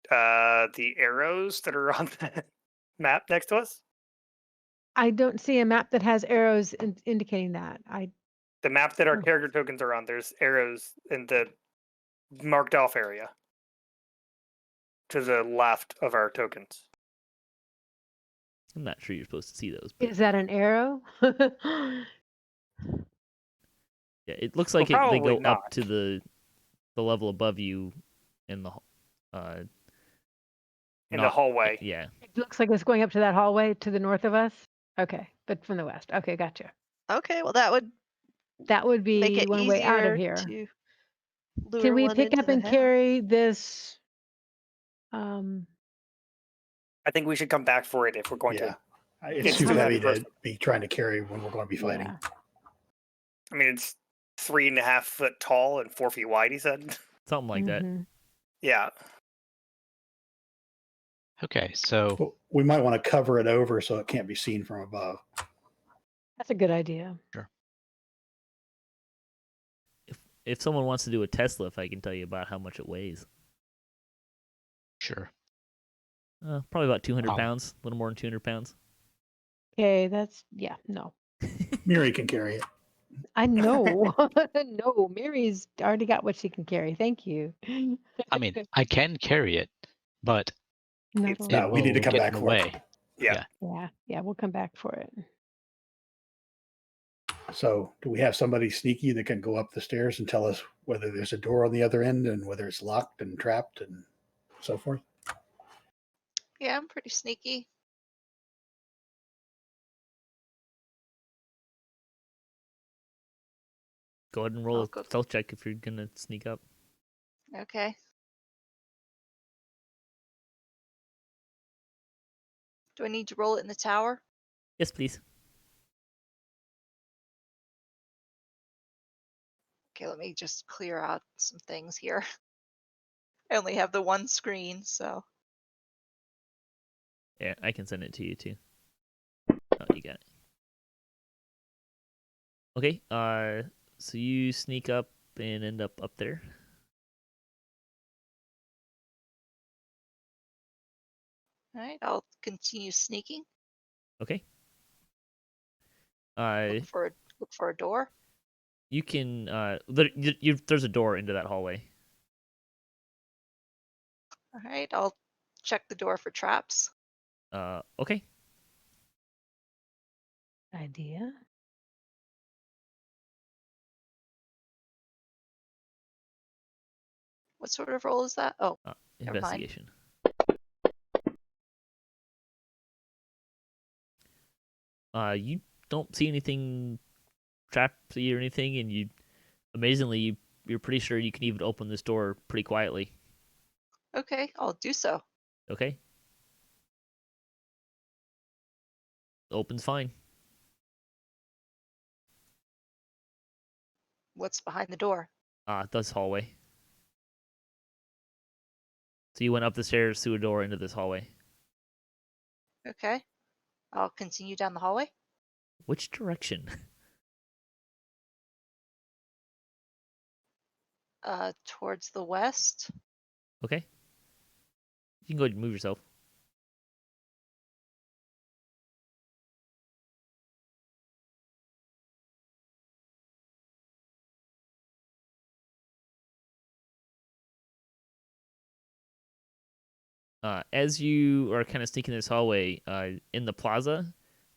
The arrows that are on the map next to us. I don't see a map that has arrows indicating that. The map that our Oh. character tokens are on. There's arrows in the marked off area to the left of our tokens. I'm not sure you're supposed to see those. But Is that an arrow? yeah, it looks like they probably go not. up to the level above you in the In the hallway. Yeah. It looks like it's going up to that hallway to the north of us. Okay, but from the west. Okay, gotcha. Okay, well that would That would make be it one way out of easier here. to lure Can we one pick into up the and house. carry this? I think we should come back for it if we're going Yeah. to. It's It's too too heavy heavy for us. to be trying to carry when we're going to be fighting. Yeah. I mean, it's 3.5 foot tall and 4 feet wide. He said. Something like that. Mhm. Yeah. Okay, so But we might want to cover it over so it can't be seen from above. That's a good idea. If someone wants to do a test lift, I can tell you about how much it weighs. sure. Probably about 200 Oh. pounds, a little more than 200 pounds. Okay, no. Miri can carry it. I know. No, Mary's already got what she can carry. Thank you. I mean, I can carry it, but Not It's- a No, lot. we need to will come get back in the for it. way. Yeah. Yeah, we'll come back for it. So, do we have somebody sneaky that can go up the stairs and tell us whether there's a door on the other end and whether it's locked and trapped and so forth? Yeah, I'm pretty sneaky. Go ahead and roll I'll a go- stealth check if you're gonna sneak up. Okay. Do I need to roll it in the tower? Yes, please. Okay, let me just clear out some things here. I only have the one screen, so. Yeah, I can send it to you too. Oh, you got it. Okay. So you sneak up and end up there. All right, I'll continue sneaking. Okay. Look for a door. You can. There's a door into that hallway. All right, I'll check the door for traps. Okay. Idea. What sort of roll is that? Oh, Never mind. Investigation. You don't see anything trappy or anything, and amazingly, you're pretty sure you can even open this door pretty quietly. okay, I'll do so. Okay. Opens fine. What's behind the door? This hallway. So you went up the stairs through a door into this hallway. Okay, I'll continue down the hallway. Which direction? Towards the west. Okay. You can go ahead and move yourself. As you are kind of sneaking this hallway, in the plaza,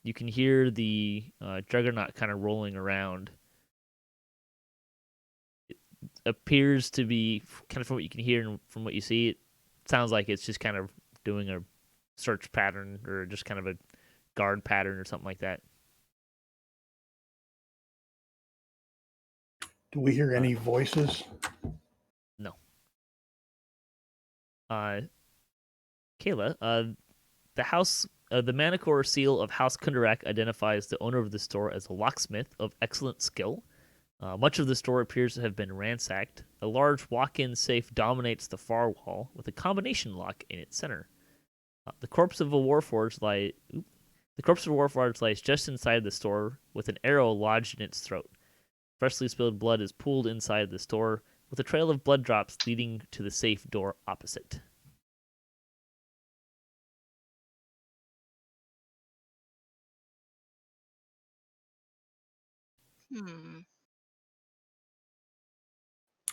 you can hear the juggernaut kind of rolling around. It appears to be, kind of from what you can hear and from what you see, it sounds like it's just kind of doing a search pattern or just kind of a guard pattern or something like that. Do we hear any voices? No. Kaela, the Amakiir seal of House Kundarak identifies the owner of the store as a locksmith of excellent skill. Much of the store appears to have been ransacked. A large walk-in safe dominates the far wall with a combination lock in its center. The corpse of a warforged lies just inside the store with an arrow lodged in its throat. Freshly spilled blood is pooled inside the store with a trail of blood drops leading to the safe door opposite.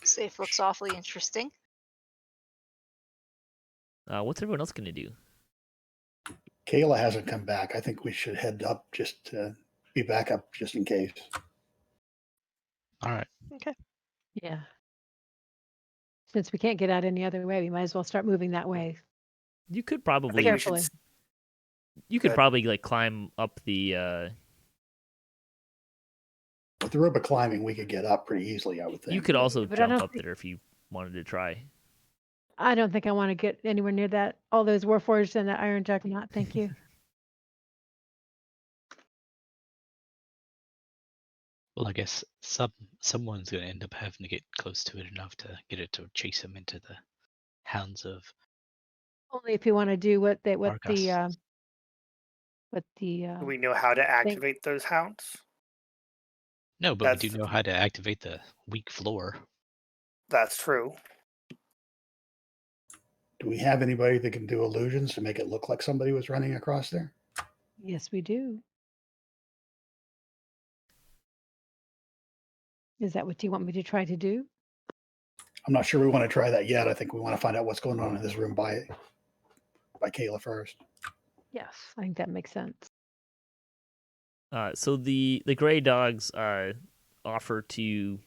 Safe looks awfully interesting. What's everyone else going to do? Kaela hasn't come back. I think we should head up just to be back up just in case. All right. Okay. Yeah. Since we can't get out any other way, we might as well start moving that way. You could I probably think we should. Carefully. You could Good. probably like climb up the. With the rope of climbing, we could get up pretty easily, I would think. You could also but I jump don't up think- there if you wanted to try. I don't think I want to get anywhere near that. All those warforged and that iron juggernaut. Thank you. Well, I guess someone's going to end up having to get close to it enough to get it to chase him into the hounds of Only if you want to do what Argus. Do we know how to activate those hounds? No, but we That's- do know how to activate the weak floor. That's true. Do we have anybody that can do illusions to make it look like somebody was running across there? Yes, we do. Is that what you want me to try to do? I'm not sure we want to try that yet. I think we want to find out what's going on in this room by Kaela first. Yes, I think that makes sense. So the gray dogs offer to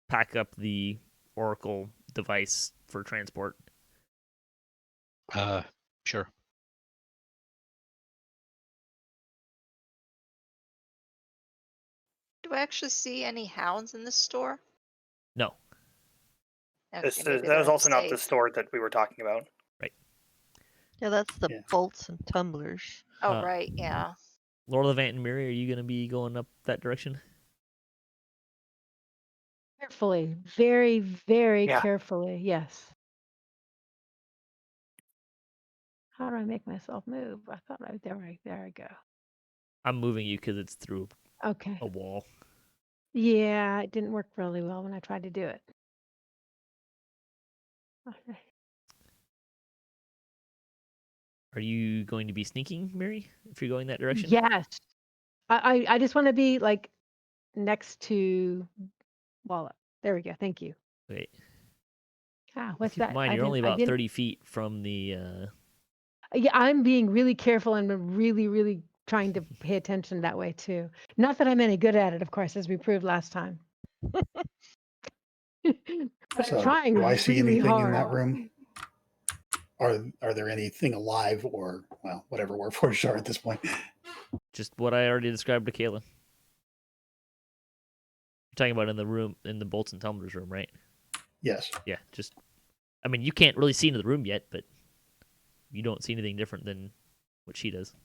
pack up the oracle device for transport. Sure. Do I actually see any hounds in this store? No, Okay, That maybe was they're also not the safe. store that we were talking about. Yeah, that's the Yeah. bolts and tumblers. Oh, right, yeah. Lorlevant and Miri, are you going to be going up that direction? Carefully, very, very Yeah. carefully. Yes. How do I make myself move? I thought right there I go. I'm moving you because it's through Okay. a wall. Yeah, it didn't work really well when I tried to do it. Okay. Are you going to be sneaking, Miri, if you're going that direction? Yes. I just want to be like next to Wallop. There we go. Thank you. Wait. Ah, what's Keep in that? mind, I you're only didn't- I about didn't- 30 feet from the. Yeah, I'm being really careful and I'm really, really trying to pay attention that way too. Not that I'm any good at it, of course, as we proved last time. But I'm So, trying do I see really anything hard. in that room? Are there anything alive or, well, whatever warforged are at this point? Just what I already described to Kaela. You're talking about in the room, in the bolts and tumblers room, right? Yes. Yeah, just. I mean, you can't really see into the room yet, but you don't see anything different than what she does.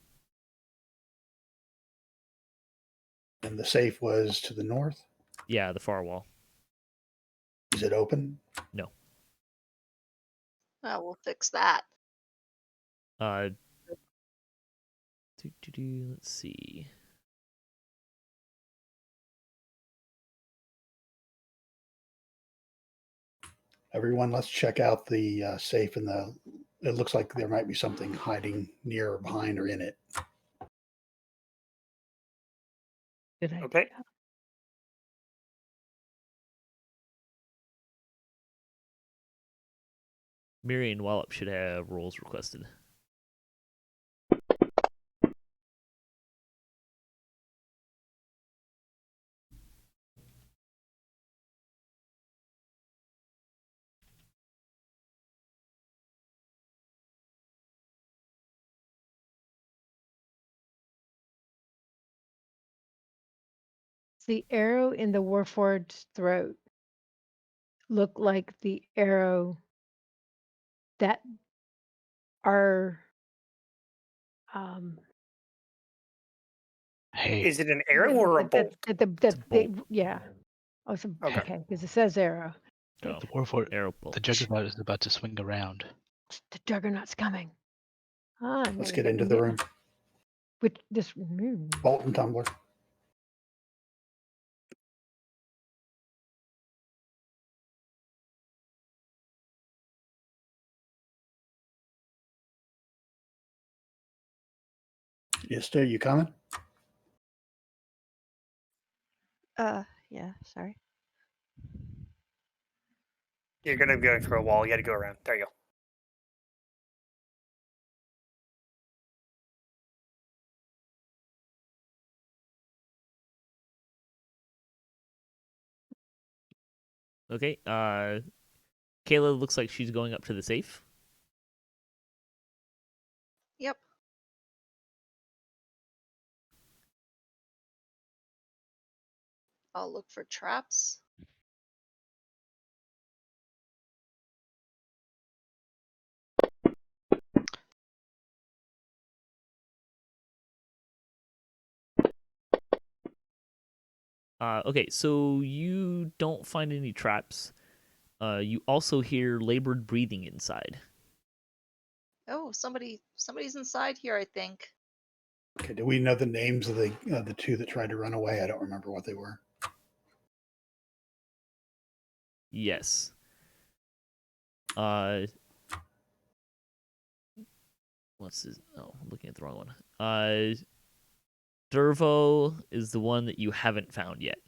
And the safe was to the north. Yeah, the far wall. Is it open? Oh, we'll fix that. Let's see. Everyone, let's check out the safe in the. It looks like there might be something hiding near or behind or in it. Good idea. Okay. Miri and Wallop should have rolls requested. The arrow in the warforged's throat looked like the arrow that our Hey, Is it an arrow or a bolt? It's a bolt. Yeah. Oh, Okay. okay, because it says arrow. Oh, the warforged, arrow bolt. the juggernaut is about to swing around. The juggernaut's coming. Ah, I'm Let's gonna get into the room. With this. Bolt and tumbler. Ista, you coming? Yeah, sorry. You're gonna go through a wall. You got to go around. There you go. Okay. Kaela looks like she's going up to the safe. Yep. I'll look for traps. Okay, so you don't find any traps. You also hear labored breathing inside. Oh, somebody's inside here, I think. Okay, do we know the names of the two that tried to run away? I don't remember what they were. Yes. What's his? Oh, I'm looking at the wrong one. Dervo is the one that you haven't found yet.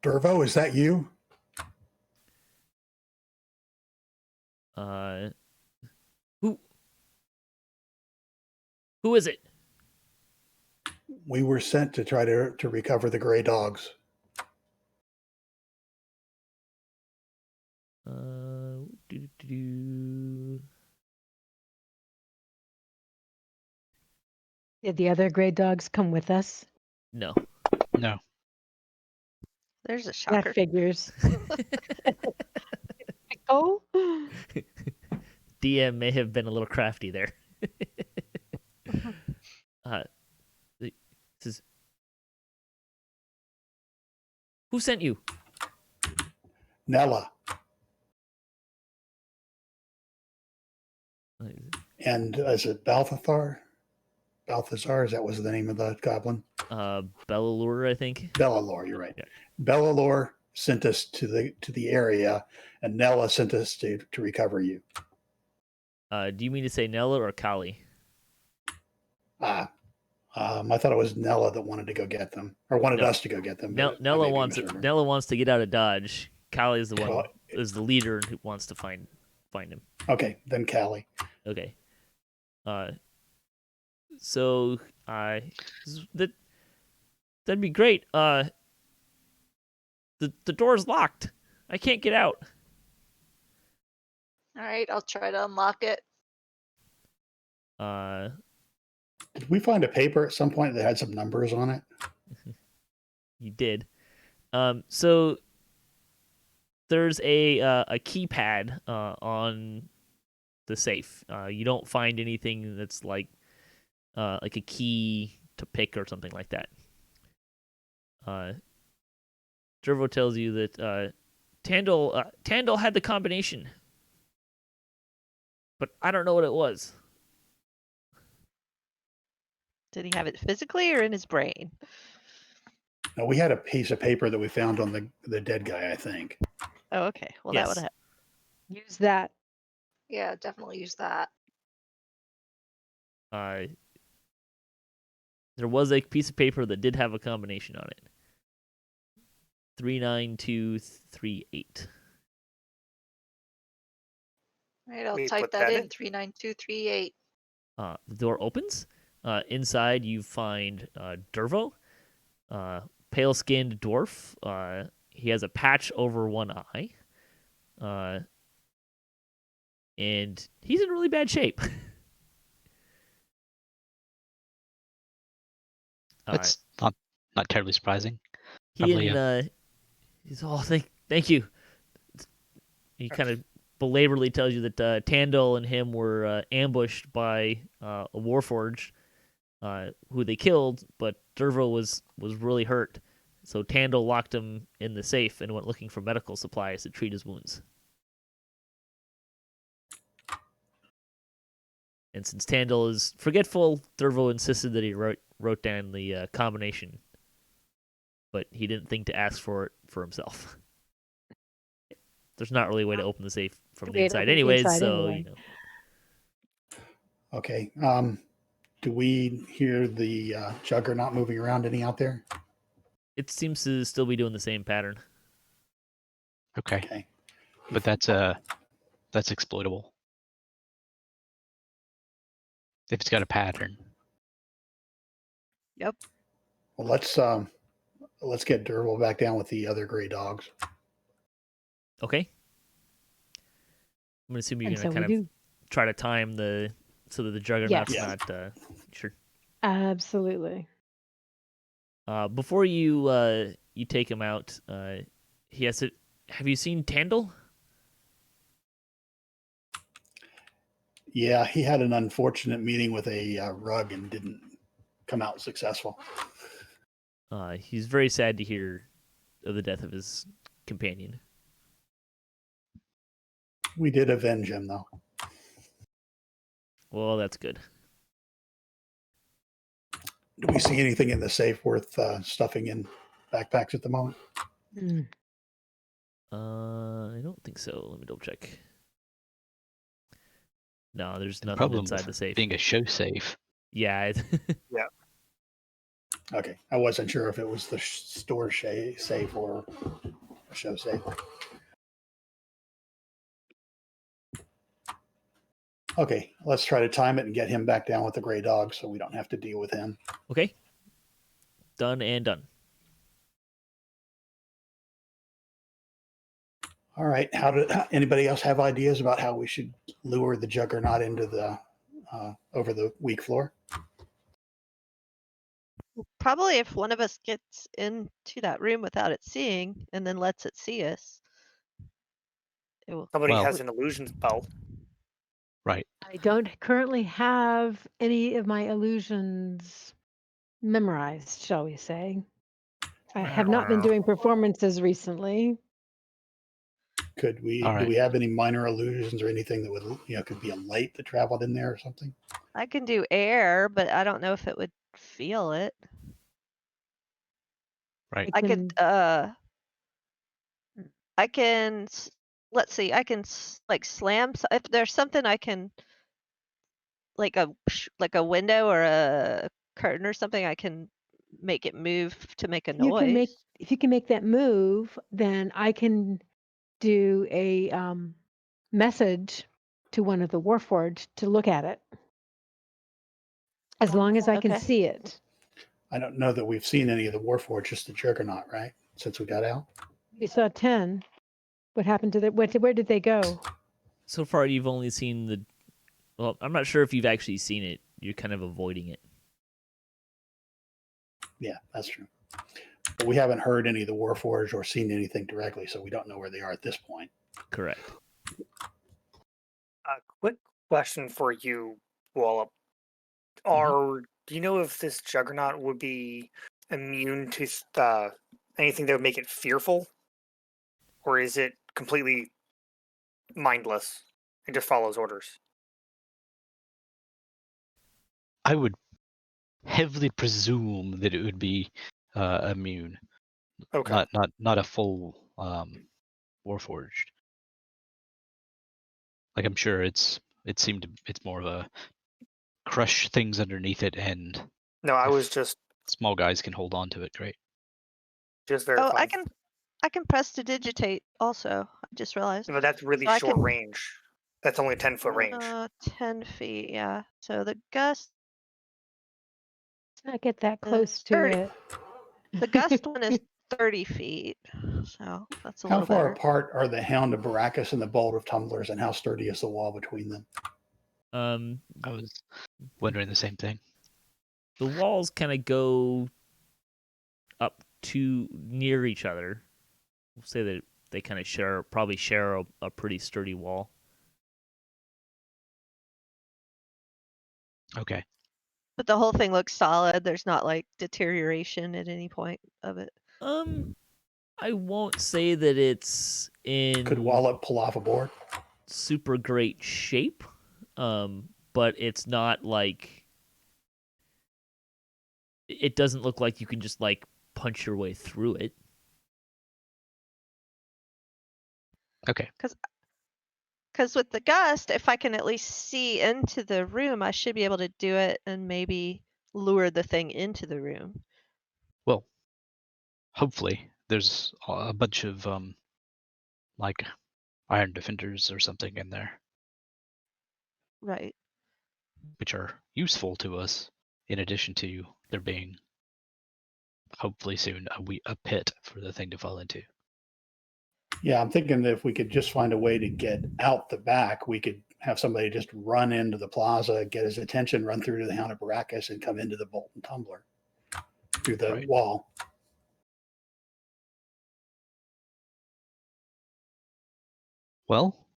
Dervo, is that you? Who is it? We were sent to try to recover the gray dogs. Doo-doo-doo-doo. Did the other gray dogs come with us? No. No. There's a That shocker. figures. Oh, DM may have been a little crafty there. This is... Who sent you? Nella. And is it Balthazar? Balthazar, that was the name of the goblin? Bellalure, I think. Bellalore, you're right. Yeah. Bellalore sent us to the area, and Nella sent us to recover you. Do you mean to say Nella or Kali? I thought it was Nella that wanted to go get them, or wanted No. us to go get them. but I Nella may be wants misremembering. Nella wants to get out of Dodge. Kali is the one Well, is the leader who wants to find him. Okay, then Callie. Okay. So that'd be great. The door's locked. I can't get out. All right, I'll try to unlock it. Did we find a paper at some point that had some numbers on it? You did. So there's a keypad on the safe. You don't find anything that's like a key to pick or something like that. Dervo tells you that Tandil had the combination, but I don't know what it was. Did he have it physically or in his brain? No, we had a piece of paper that we found on the dead guy, I think. Oh, okay. Well, Yes. that would have. use that. Yeah, definitely use that. There was a piece of paper that did have a combination on it. 39238. All right, I'll We type put that that in. in. 39238. The door opens. Inside, you find Dervo, pale-skinned dwarf. He has a patch over one eye, and he's in really bad shape. That's not terribly surprising. He Probably, and he's thank you. He kind of belaboredly tells you that Tandil and him were ambushed by a warforged, who they killed, but Dervo was really hurt. So Tandil locked him in the safe and went looking for medical supplies to treat his wounds. And since Tandil is forgetful, Dervo insisted that he wrote down the combination, but he didn't think to ask for it for himself. There's not really a way to open the safe from the Way to inside open the anyways, inside so, anyway. Okay. Do we hear the juggernaut moving around any out there? It seems to still be doing the same pattern. okay, Okay. but that's exploitable. If it's got a pattern. Yep. Well, let's get Derval back down with the other gray dogs. Okay. I'm gonna assume you're And gonna so kind we of do. try to time so that the juggernaut's Yes. not sure. Absolutely. Before you take him out, he has to. Have you seen Tandle? Yeah, he had an unfortunate meeting with a rug and didn't come out successful. He's very sad to hear of the death of his companion. We did avenge him, though. Well, that's good. Do we see anything in the safe worth stuffing in backpacks at the moment? Mm. I don't think so. Let me double check. No, there's nothing Problem inside with the safe. being a show safe. Yeah. Okay, I wasn't sure if it was the store safe or a show safe. Okay, let's try to time it and get him back down with the gray dog so we don't have to deal with him. Okay. Done and done. All right, anybody else have ideas about how we should lure the juggernaut into the over the weak floor? Probably if one of us gets into that room without it seeing and then lets it see us, it will. Somebody Well- has an illusion spell. Right. I don't currently have any of my illusions memorized, shall we say. I have not been doing performances recently. Could we? All Do right. we have any minor illusions or anything that would, could be a light that traveled in there or something? I can do air, but I don't know if it would feel it. Right. I could let's see, I can like slam if there's something I can like a window or a curtain or something, I can make it move to make a noise. If you can make that move, then I can do a message to one of the warforged to look at it. As long as I can Okay. see it. I don't know that we've seen any of the warforged, just the juggernaut, right? Since we got out. We saw 10. What happened to the where did they go? So far, you've only seen the. Well, I'm not sure if you've actually seen it. You're kind of avoiding it. Yeah, that's true. But we haven't heard any of the warforged or seen anything directly, so we don't know where they are at this point. Correct. A quick question for you, Wallop. Do you know if this juggernaut would be immune to anything that would make it fearful? Or is it completely mindless and just follows orders? I would heavily presume that it would be immune. Okay. Not a full warforged. Like I'm sure it's more of a crush things underneath it, and No, I if was just small guys can hold on to it. Great. verifying. Oh, I can press to digitate also. I just realized. But that's really So I short can- range. That's only a 10-foot range. 10 feet, yeah. So the gust Let's not get that close to 30. it. the gust one is 30 feet. So that's a How little far better. apart are the Hound of Baracus and the Bolt of Tumblers, and how sturdy is the wall between them? I was wondering the same thing. The walls kind of go up to near each other. We'll say that they kind of probably share a pretty sturdy wall. Okay. But the whole thing looks solid. There's not like deterioration at any point of it. I won't say that it's in Could Wallop pull off a board? super great shape, but it's not like it doesn't look like you can just like punch your way through it. Okay. Because with the gust, if I can at least see into the room, I should be able to do it and maybe lure the thing into the room. Well, hopefully there's a bunch of like iron defenders or something in there, Right. which are useful to us. In addition to there being hopefully soon a pit for the thing to fall into. Yeah, I'm thinking that if we could just find a way to get out the back, we could have somebody just run into the plaza, get his attention, run through to the Hound of Baracus, and come into the Bolt and Tumbler. through the Right. wall. Well,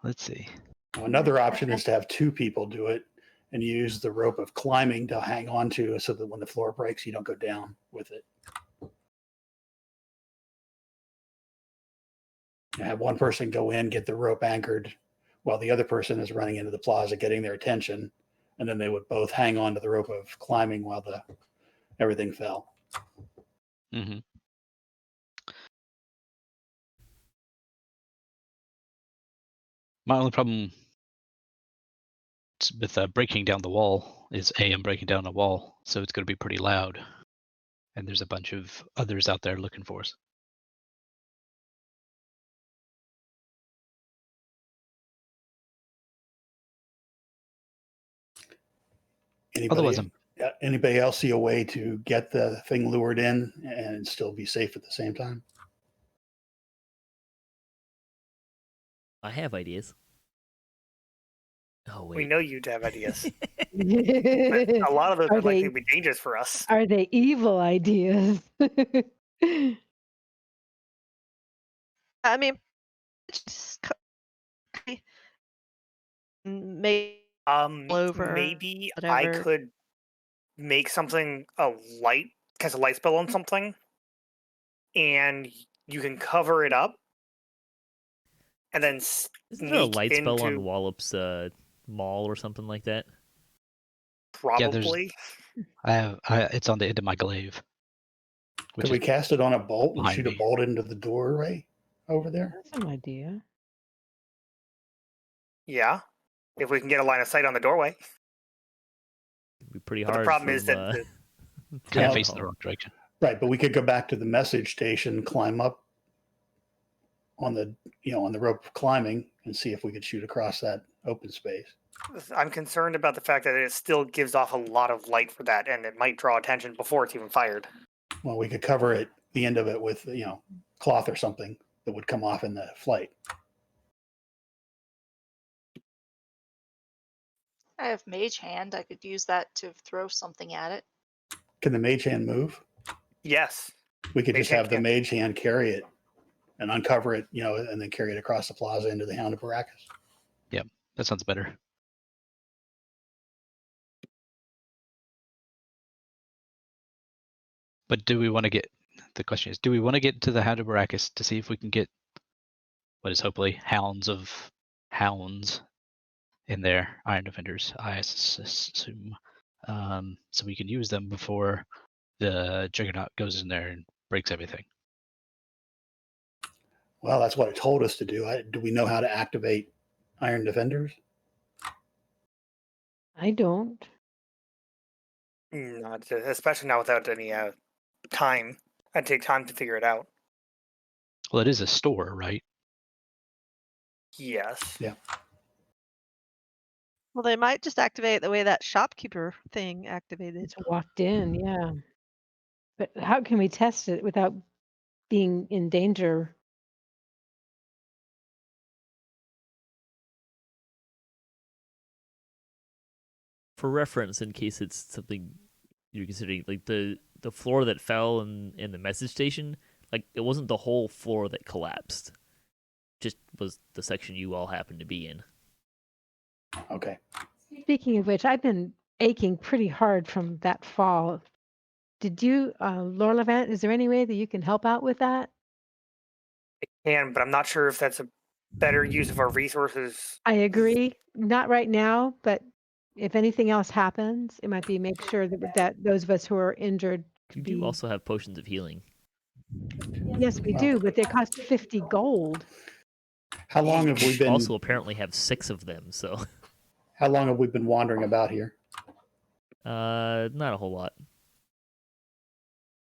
let's see. Another option is to have two people do it and use the rope of climbing to hang on to so that when the floor breaks, you don't go down with it. You have one person go in, get the rope anchored while the other person is running into the plaza, getting their attention. And then they would both hang on to the rope of climbing while everything fell. Mm-hmm. My only problem with breaking down the wall is I'm breaking down a wall, so it's going to be pretty loud. And there's a bunch of others out there looking for us. Anybody else see a way to get the thing lured in and still be safe at the same time? I have ideas. Oh wait. We know you'd have ideas. But a lot of those are likely to be dangerous for us. Are they evil ideas? I mean, just maybe over Maybe whatever. I could make something cast a light spell on something, and you can cover it up, and then Isn't there a sneak light spell on into Wallop's mall or something like that? probably. I have. It's on the end of my glaive. Could we cast it on a bolt and behind shoot a me. bolt into the doorway over there? That's an idea. Yeah, if we can get a line of sight on the doorway. It'd be pretty But hard. the problem is from, that Kind of town facing the hall. wrong direction. Right, but we could go back to the message station, climb up on the rope of climbing and see if we could shoot across that open space. I'm concerned about the fact that it still gives off a lot of light for that, and it might draw attention before it's even fired. Well, we could cover it, the end of it, with cloth or something that would come off in the flight. I have Mage Hand. I could use that to throw something at it. Can the mage hand move? Yes. We could Mage just hand have the can. mage hand carry it and uncover it, and then carry it across the plaza into the Hound of Baracus. Yep, that sounds better. But do we want to get? The question is, do we want to get to the Hound of Baracus to see if we can get what is hopefully hounds in there, Iron Defenders, I assume, so we can use them before the Juggernaut goes in there and breaks everything. Well, that's what it told us to do. Do we know how to activate Iron Defenders? I don't. Not especially not without any time. I'd take time to figure it out. Well, it is a store, right? Yes. Yeah. Well, they might just activate the way that shopkeeper thing activated. It's walked in, yeah. But how can we test it without being in danger? For reference, in case it's something you're considering, like the floor that fell in the message station, like it wasn't the whole floor that collapsed. Just was the section you all happened to be in. Okay. Speaking of which, I've been aching pretty hard from that fall. Did you, Lorlevant, is there any way that you can help out with that? I can, but I'm not sure if that's a better use of our resources. I agree. Not right now, but if anything else happens, it might be make sure that those of us who are injured You could do be. also have potions of healing. Yes, we do, but they cost 50 gold. How long have we been? Also, apparently have 6 of them. So, How long have we been wandering about here? not a whole lot.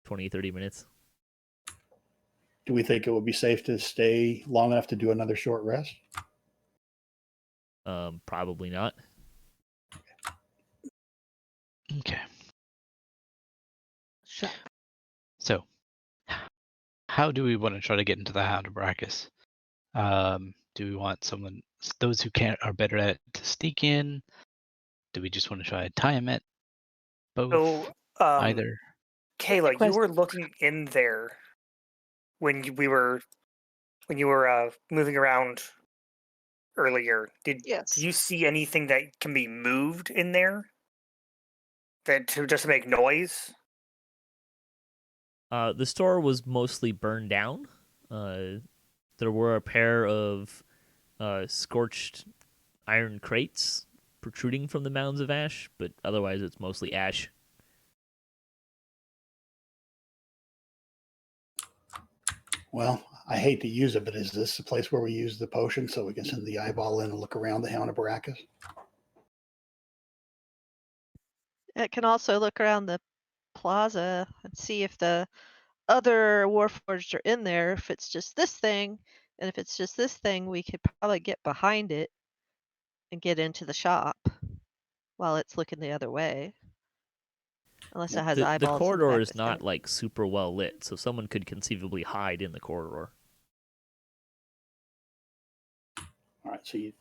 20, 30 minutes. Do we think it would be safe to stay long enough to do another short rest? Probably not. Okay. Sure. So, how do we want to try to get into the Hound of Baracus? Do we want those who are better at to sneak in? Do we just want to try to time it? Both? So, Either? Kaela, you Quest- were looking in there when you were moving around earlier. Did Yes. you see anything that can be moved in there? That to just make noise? The store was mostly burned down. There were a pair of scorched iron crates protruding from the mounds of ash, but otherwise it's mostly ash. Well, I hate to use it, but is this the place where we use the potion so we can send the eyeball in and look around the Hound of Baracus? It can also look around the plaza and see if the other warforged are in there. If it's just this thing, and if it's just this thing, we could probably get behind it and get into the shop while it's looking the other way. Unless it has The eyeballs in the corridor back is of not it. like super well lit, so someone could conceivably hide in the corridor. All right, so you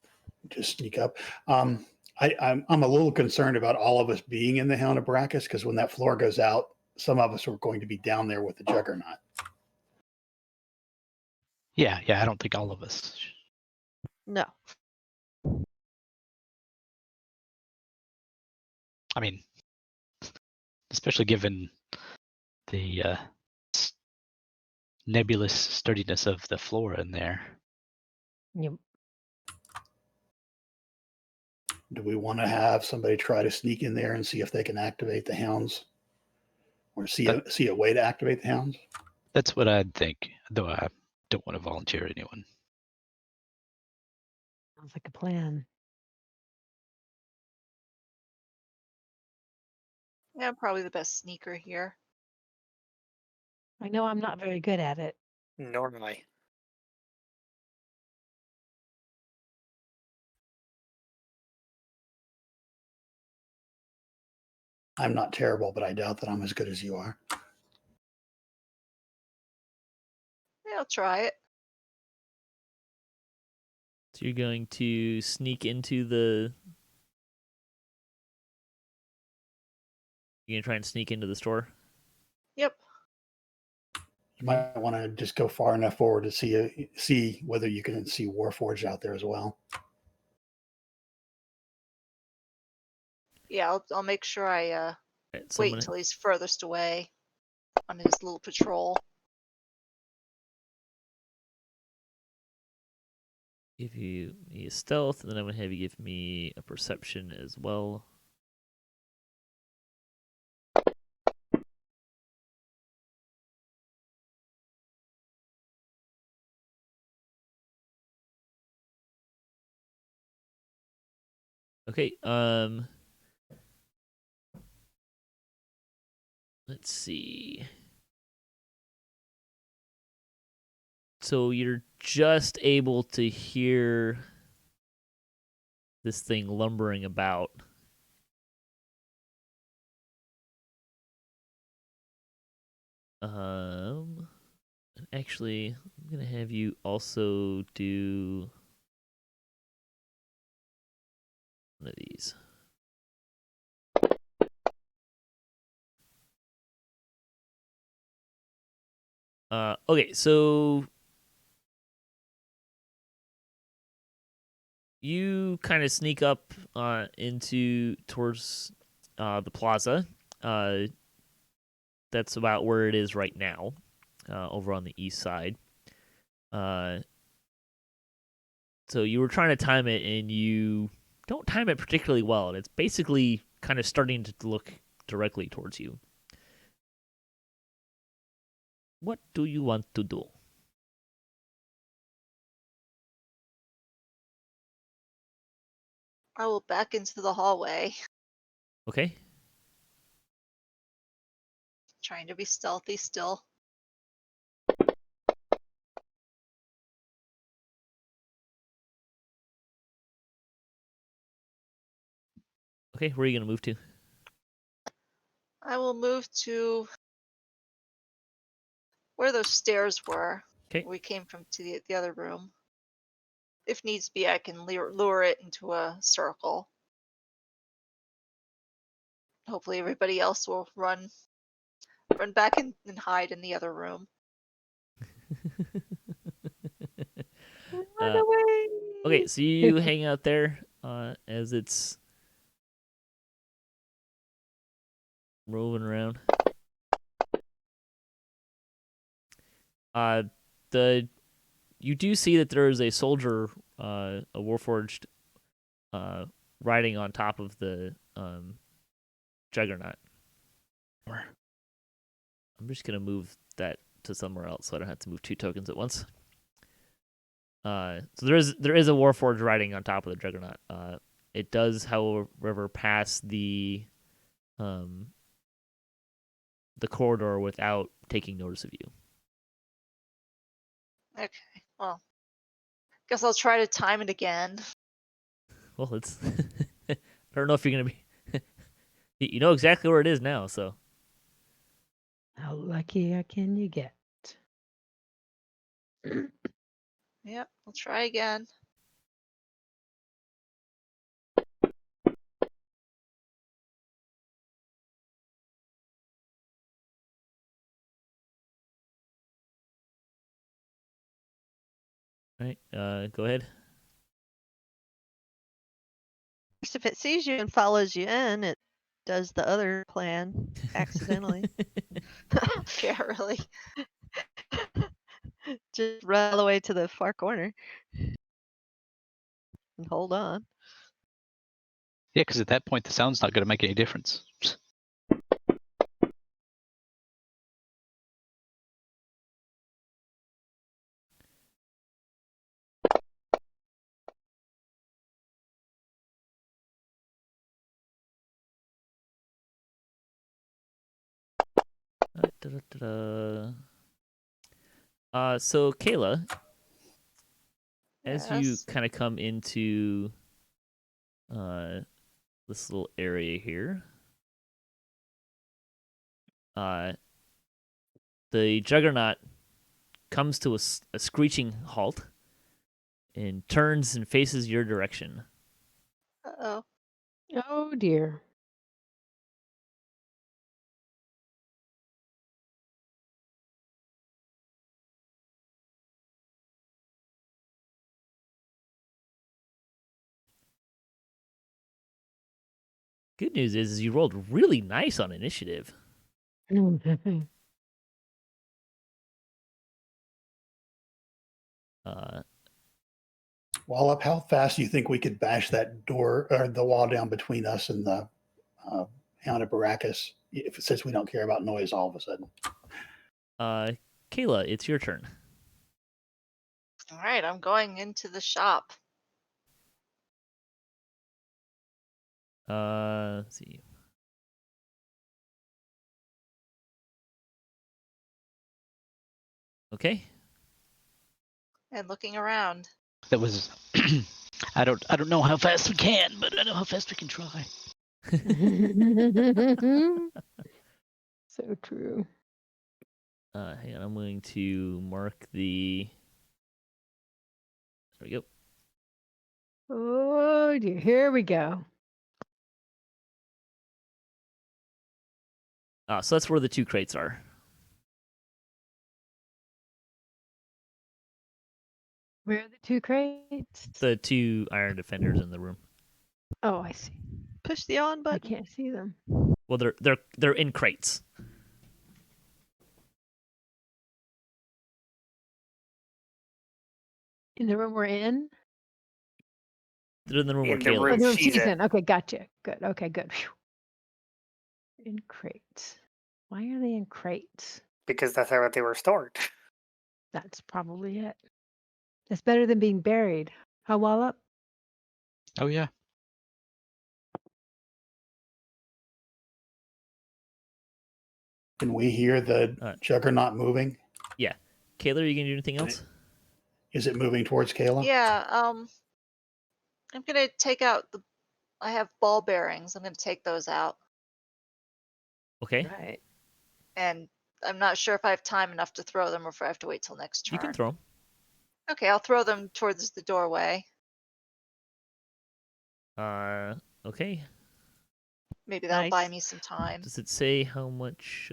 just sneak up. I'm a little concerned about all of us being in the Hound of Baracus because when that floor goes out, some of us are going to be down there with the juggernaut. Yeah, I don't think all of us. No. I mean, especially given the nebulous sturdiness of the floor in there. Yep. Do we want to have somebody try to sneak in there and see if they can activate the hounds, or see a way to activate the hounds? That's what I'd think, though I don't want to volunteer anyone. Sounds like a plan. Yeah, I'm probably the best sneaker here. I know I'm not very good at it. Nor am I. I'm not terrible, but I doubt that I'm as good as you are. Yeah, I'll try it. So you're going to sneak into the... You're going to try and sneak into the store? Yep. You might want to just go far enough forward to see whether you can see Warforged out there as well. Yeah, I'll make sure I Right, so wait until he's furthest away on his little patrol. give you a stealth, and then I'm going to have you give me a perception as well. Okay, let's see. So you're just able to hear this thing lumbering about. Actually, I'm gonna have you also do one of these. Okay, so you kind of sneak up towards the plaza. That's about where it is right now, over on the east side. So you were trying to time it, and you don't time it particularly well, and it's basically kind of starting to look directly towards you. What do you want to do? I will back into the hallway, Okay. trying to be stealthy still. Okay, where are you going to move to? I will move to where those stairs were. Okay. We came from to the other room. If needs be, I can lure it into a circle. Hopefully everybody else will run run back and hide in the other room. Run Uh, away. Okay, so you hang out there as it's roving around. You do see that there is a soldier, a warforged, riding on top of the juggernaut. I'm just gonna move that to somewhere else so I don't have to move 2 tokens at once. So there is a warforged riding on top of the juggernaut. It does, however, pass the corridor without taking notice of you. Okay, well, guess I'll try to time it again. Well, it's I don't know if you're gonna be. You know exactly where it is now, so. How lucky can you get? Yep, I'll try again. Right. Go ahead. If it sees you and follows you in, it does the other plan accidentally. Yeah, really. Just run all the way to the far corner and hold on. Yeah, because at that point the sound's not going to make any difference. So Kaela, as you Yes. kind of come into this little area here, the juggernaut comes to a screeching halt and turns and faces your direction. Uh-oh. Oh dear. Good news is you rolled really nice on initiative. Wallop, how fast do you think we could bash that door or the wall down between us and the Hound of Baracus, since we don't care about noise all of a sudden? Kaela, it's your turn. All right, I'm going into the shop. Let's see. Okay. And looking around. That was. I don't know how fast we can, but I know how fast we can try. So true. Hang on, I'm going to mark the. There we go. Oh dear. Here we go. So that's where the 2 crates are. Where are the 2 crates? The 2 iron defenders in the room. Oh, I see. Push the on I button. can't see them. Well, they're in crates. In the room we're in? They're in the room where In the Kaela Oh, room the is. room she's she's in. in. Okay, gotcha. Good. Okay, good. Phew. In crates. Why are they in crates? Because that's how they were stored. That's probably it. That's better than being buried. How Wallop? Oh yeah. Can we hear the juggernaut moving? Yeah. Kaela, are you going to do anything else? Is it moving towards Kaela? Yeah, I'm gonna take out I have ball bearings. I'm gonna take those out. Okay. Right. And I'm not sure if I have time enough to throw them or if I have to wait till next turn. You can throw them. Okay, I'll throw them towards the doorway. Okay. Maybe that'll buy Nice. me some time. Does it say how much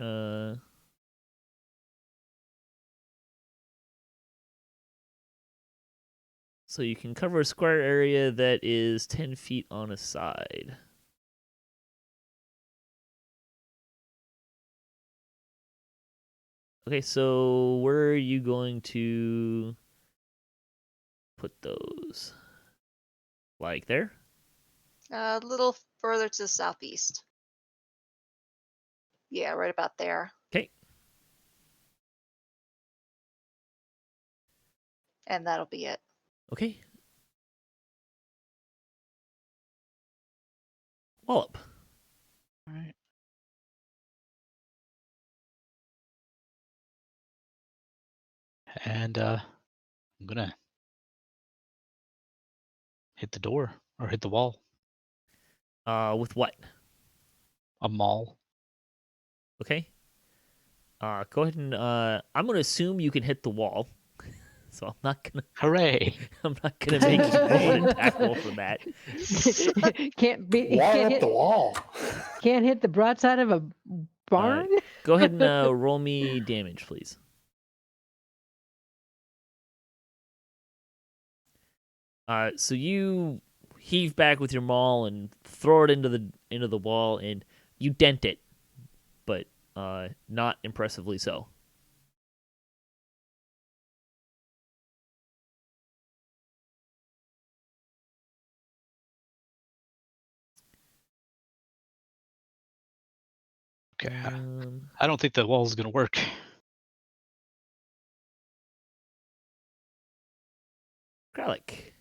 So you can cover a square area that is 10 feet on a side. Okay, so where are you going to put those? Like there? A little further to the southeast. Yeah, right about there. Okay. And that'll be it. Okay. Wallop. All right. And I'm gonna hit the door or hit the wall. With what? A maul. Okay. Go ahead and I'm gonna assume you can hit the wall. So I'm not gonna Hooray! make you roll an attack roll for that. Can't be. Wall Can't up hit. the wall. Can't hit the broadside of a barn. Go ahead and roll me damage, please. So you heave back with your maul and throw it into the wall, and you dent it, but not impressively so. Okay. I don't think the wall's gonna work. Gralak.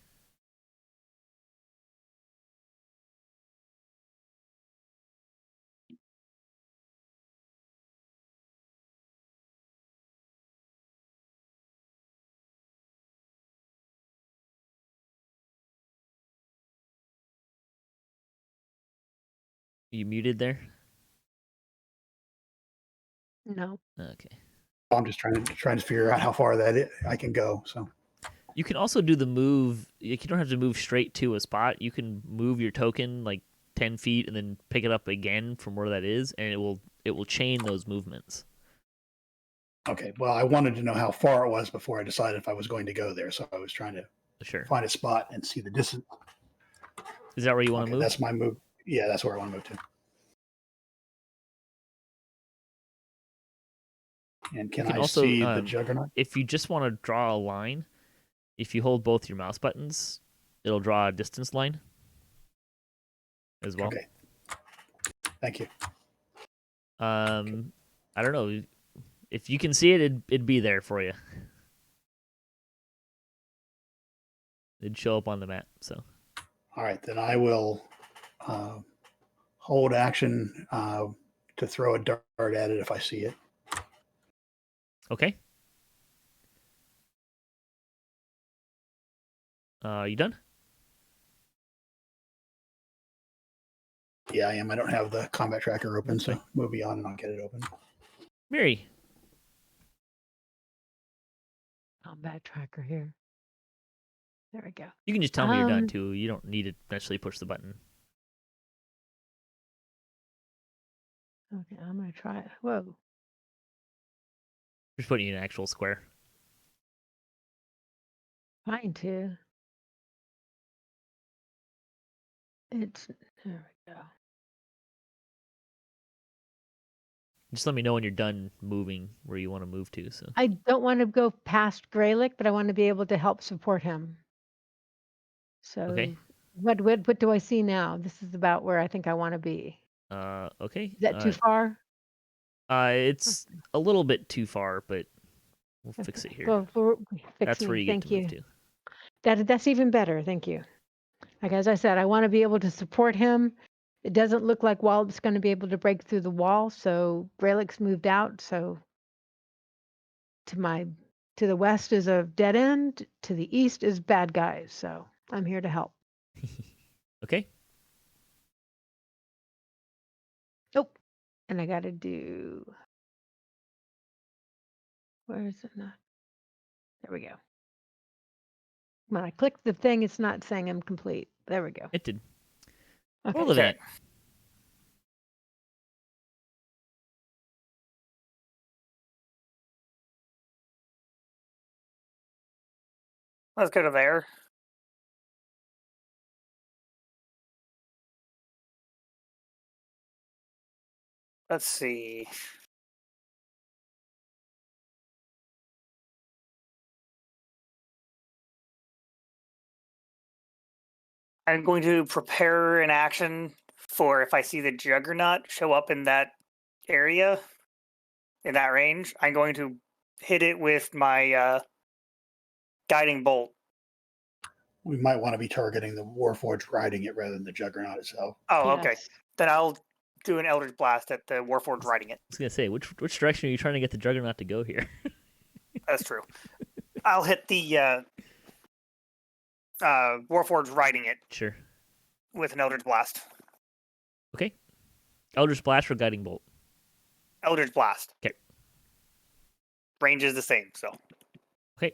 You muted there? No. Okay. I'm just trying to figure out how far I can go. So You can also do the move. You don't have to move straight to a spot. You can move your token like 10 feet and then pick it up again from where that is, and it will chain those movements. okay. Well, I wanted to know how far it was before I decided if I was going to go there. So I was trying to Sure. find a spot and see the distance. Is that where you want to Okay, move? that's my move. Yeah, that's where I want to move to. And can You can I also, see the juggernaut? If you just want to draw a line, if you hold both your mouse buttons, it'll draw a distance line as well. Okay. Thank you. I don't know. If you can see it, it'd be there for you. It'd show up on the map. So. All right, then I will hold action to throw a dart at it if I see it. Okay. You done? Yeah, I am. I don't have the combat tracker open, That's so fine. move beyond and I'll get it open. Miri. Combat tracker here. There we go. You can just tell me you're done too. You don't need to necessarily push the button. Okay, I'm gonna try it. Whoa. Just putting you in an actual square. Trying to. It's there we go. Just let me know when you're done moving where you want to move to. So. I don't want to go past Gralak, but I want to be able to help support him. So Okay. what do I see now? This is about where I think I want to be. Okay. Is that too far? It's a little bit too far, but we'll fix it here. That's where you get Thank to move you. to. That's even better. Thank you. Like as I said, I want to be able to support him. It doesn't look like Wallop's going to be able to break through the wall, so Gralak's moved out. So to the west is a dead end. To the east is bad guys. So I'm here to help. Okay. Oh, and I got to do. Where is it not? There we go. When I click the thing, it's not saying I'm complete. There we go. It did. Okay. Lorlevant. Let's go to there. Let's see. I'm going to prepare an action for if I see the juggernaut show up in that area, in that range. I'm going to hit it with my guiding bolt. We might want to be targeting the warforged riding it rather than the juggernaut itself. Oh, okay. Yes. Then I'll do an Eldritch Blast at the warforged riding it. I was gonna say, which direction are you trying to get the juggernaut to go here? That's true. I'll hit the warforged riding it Sure. with an Eldritch Blast. Okay. Eldritch Blast or Guiding Bolt? Eldritch Blast. Okay. Range is the same, so. Okay.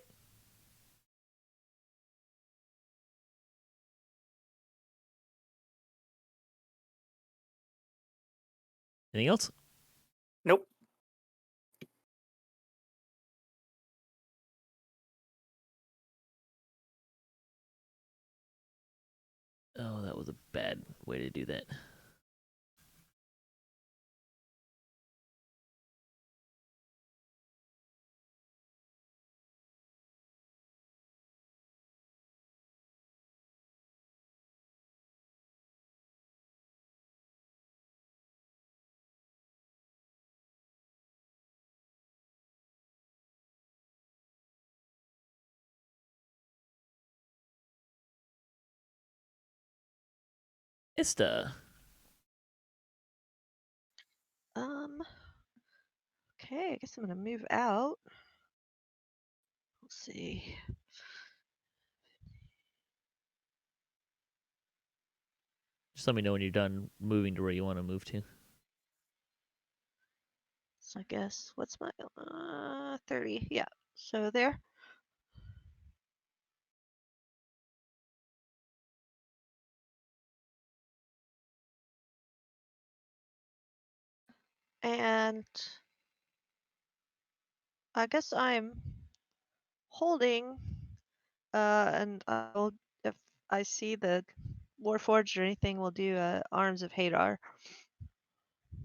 Anything else? Nope. Oh, that was a bad way to do that. Ista. Okay, I guess I'm gonna move out. Let's see. Just let me know when you're done moving to where you want to move to. So I guess what's my 30? Yeah. So there. And I guess I'm holding, and I'll, if I see the Warforged or anything, we'll do Arms of Hadar.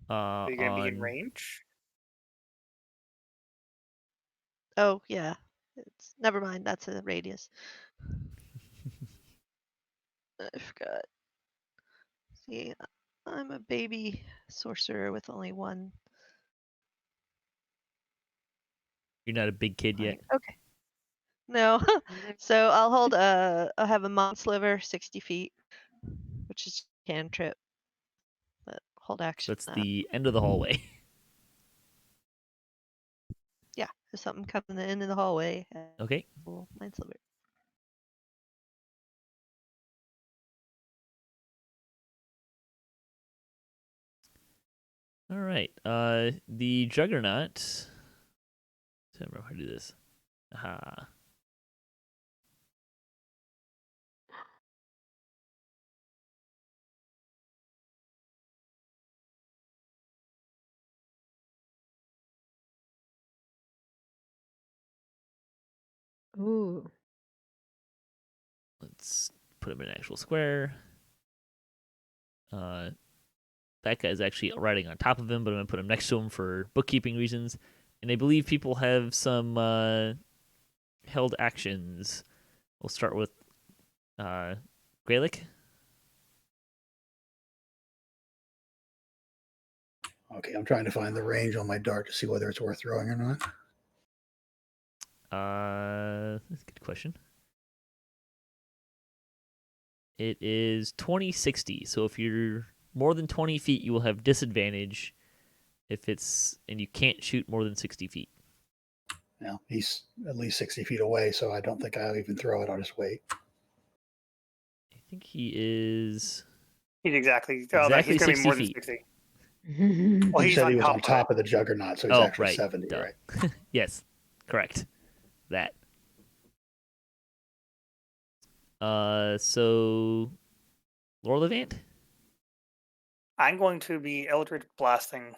Are you going to be in On range? Oh yeah, it's never mind. That's a radius. I forgot. See, I'm a baby sorcerer with only one. you're not a big kid yet. Okay. No. So I'll hold I'll have a Mont Sliver 60 feet, which is cantrip. But hold So action. that's the end of the hallway. Yeah, there's something coming in the end of the hallway. Okay. Mind Sliver. All right. The juggernaut. I don't remember how to do this. Aha. Ooh. Let's put him in an actual square. That guy's actually riding on top of him, but I'm gonna put him next to him for bookkeeping reasons. And I believe people have some held actions. We'll start with Gralak. Okay, I'm trying to find the range on my dart to see whether it's worth throwing or not. That's a good question. It is 20-60. So if you're more than 20 feet, you will have disadvantage. And you can't shoot more than 60 feet. Now, he's at least 60 feet away, so I don't think I'll even throw it. I'll just wait. I think he is He's exactly. Exactly he's going to be 60 more than feet. 60. Well, Well, You he's said on he was top on of top it. of the juggernaut, so he's Oh, actually right. 70, Duh. right? Yes, correct. That. So Lorlevant. I'm going to be Eldritch Blasting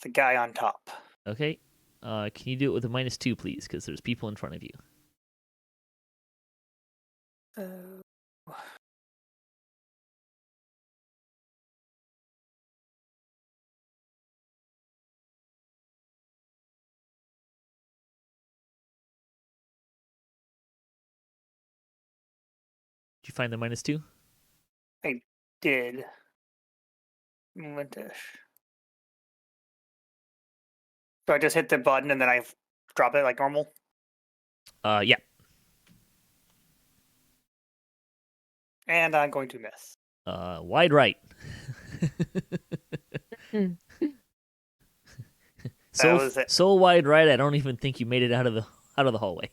the guy on top. Okay. Can you do it with a -2, please? Because there's people in front of you. you find the -2? I did. Momentish. So I just hit the button and then I drop it like normal? Yeah. And I'm going to miss. Wide right. That was it. So wide right, I don't even think you made it out of the hallway.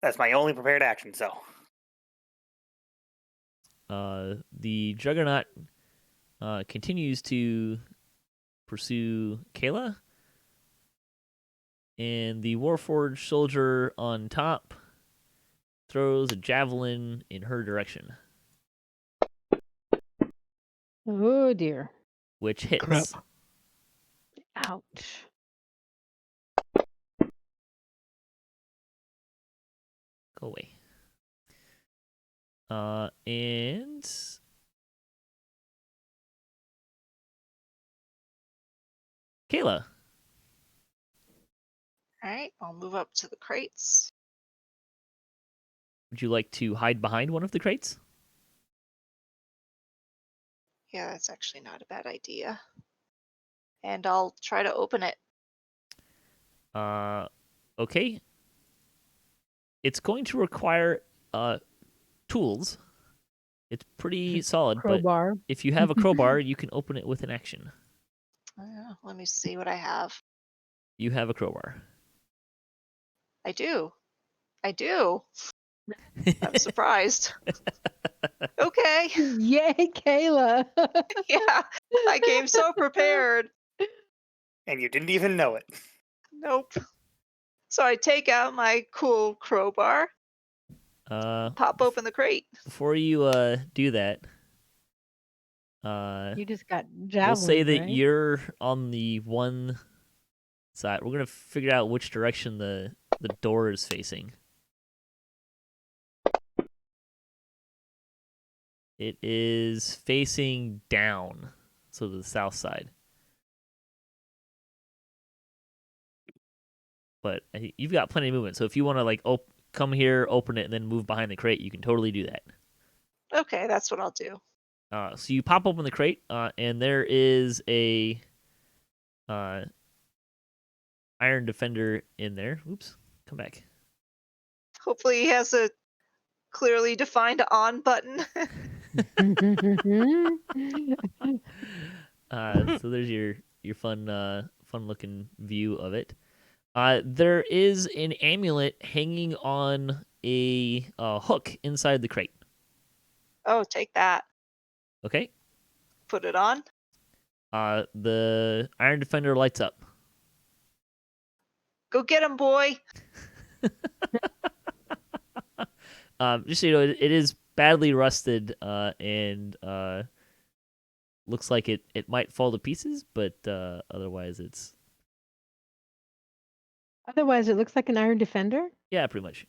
That's my only prepared action, so. The juggernaut continues to pursue Kaela, and the warforged soldier on top throws a javelin in her direction, Oh dear. which hits. Crap. Ouch. Go away. And Kaela. All right, I'll move up to the crates. Would you like to hide behind one of the crates? Yeah, that's actually not a bad idea. And I'll try to open it. Okay. It's going to require tools. It's pretty solid, but Crowbar. if you have a crowbar, you can open it with an action. Let me see what I have. You have a crowbar. I do. I'm surprised. Okay. Yay, Kaela. Yeah, I came so prepared. And you didn't even know it. Nope. So I take out my cool crowbar, pop open the crate. Before you do that, You just got we'll javelin. say that right? you're on the one side. We're gonna figure out which direction the door is facing. It is facing down, so to the south side. But you've got plenty of movement, so if you want to like come here, open it, and then move behind the crate, you can totally do that. Okay, that's what I'll do. So you pop open the crate, and there is a iron defender in there. Oops, come back. Hopefully he has a clearly defined on button. So there's your fun looking view of it. There is an amulet hanging on a hook inside the crate. Oh, take that. Okay. Put it on. The iron defender lights up. Go get him, boy. Just so you know, it is badly rusted and looks like it might fall to pieces, but otherwise it's Otherwise, it looks like an iron defender. yeah, pretty much.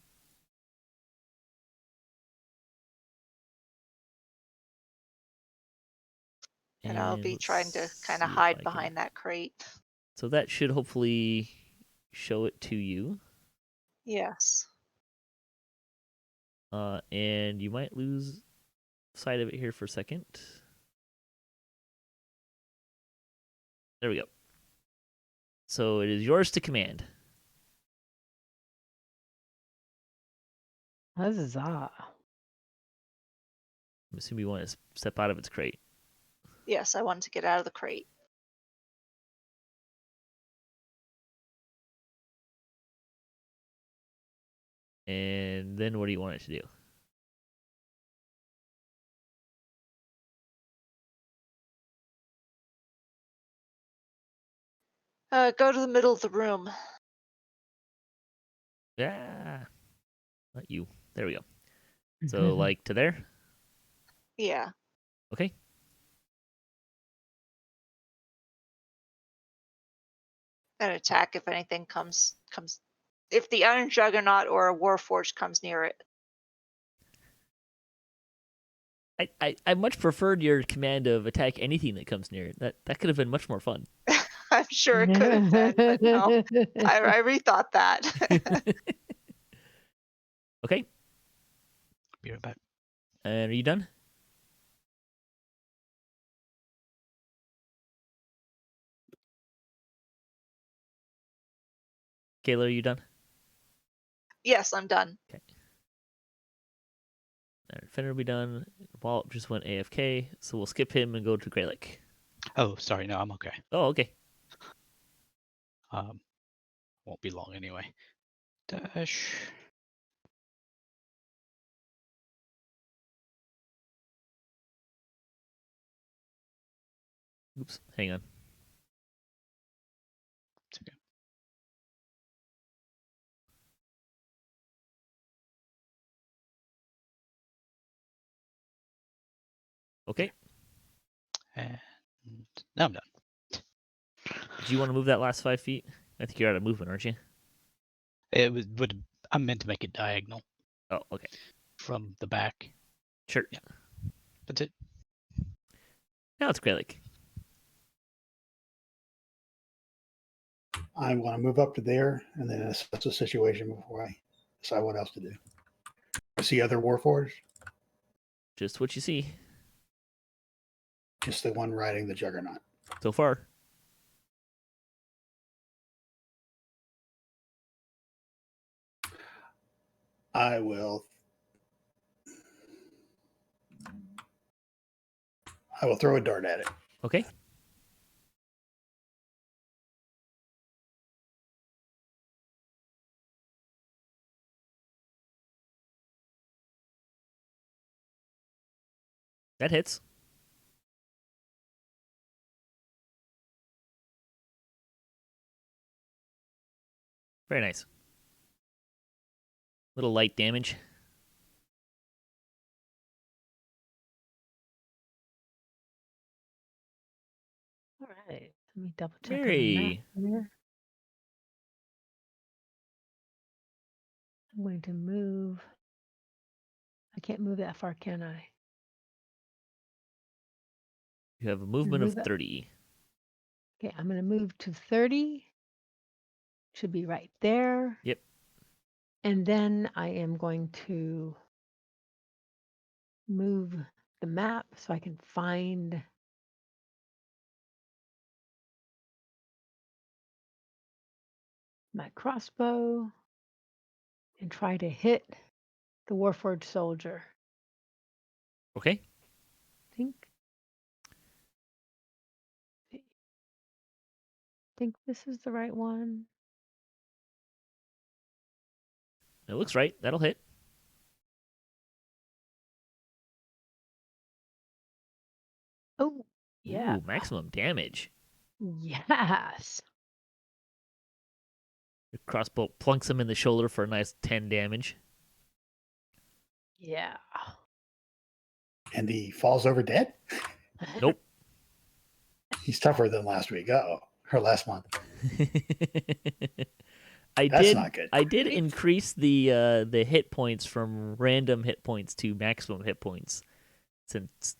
And I'll be let's trying to kind of see if hide I can- behind that crate. So that should hopefully show it to you. Yes. And you might lose sight of it here for a second. There we go. So it is yours to command. Huzzah. I'm assuming you want to step out of its crate. Yes, I wanted to get out of the crate. And then what do you want it to do? Go to the middle of the room. Yeah. Not you. There we go. So like to there? Yeah. Okay. And attack if anything comes. If the Iron Juggernaut or a Warforged comes near it. I much preferred your command of attack anything that comes near it. That could have been much more fun. I'm sure it could have been, but no. I rethought that. Okay. Be right back. And are you done? Kaela, are you done? Yes, I'm done. Fenner will be done. Wallop just went AFK, so we'll skip him and go to Gralak. Oh, sorry. No, I'm okay. Oh, okay. Won't be long anyway. Dash. Oops, hang on. It's okay. Okay. And now I'm done. Do you want to move that last 5 feet? I think you're out of movement, aren't you? It would. I meant to make it diagonal Oh, okay. from the back. Sure. Yeah. That's it. Now it's Gralak. I want to move up to there and then assess the situation before I decide what else to do. See other warforged? Just what you see Just the one riding the juggernaut. so far. I will throw a dart at it. Okay. That hits. Very nice. Little light damage. All right. Let me double check Miri. on the map here. I'm going to move. I can't move that far, can I? You have a movement of Move it. 30. Okay, I'm going to move to 30. Should be right there. Yep. And then I am going to move the map so I can find my crossbow and try to hit the warforged soldier. Okay. Think this is the right one. It looks right. That'll hit. Oh, yeah. Ooh, maximum damage. Yes. Your crossbow plunks him in the shoulder for a nice 10 damage. Yeah. And he falls over dead? Nope. He's tougher than last week. Or last month. That's not good. I did increase the hit points from random hit points to maximum hit points, since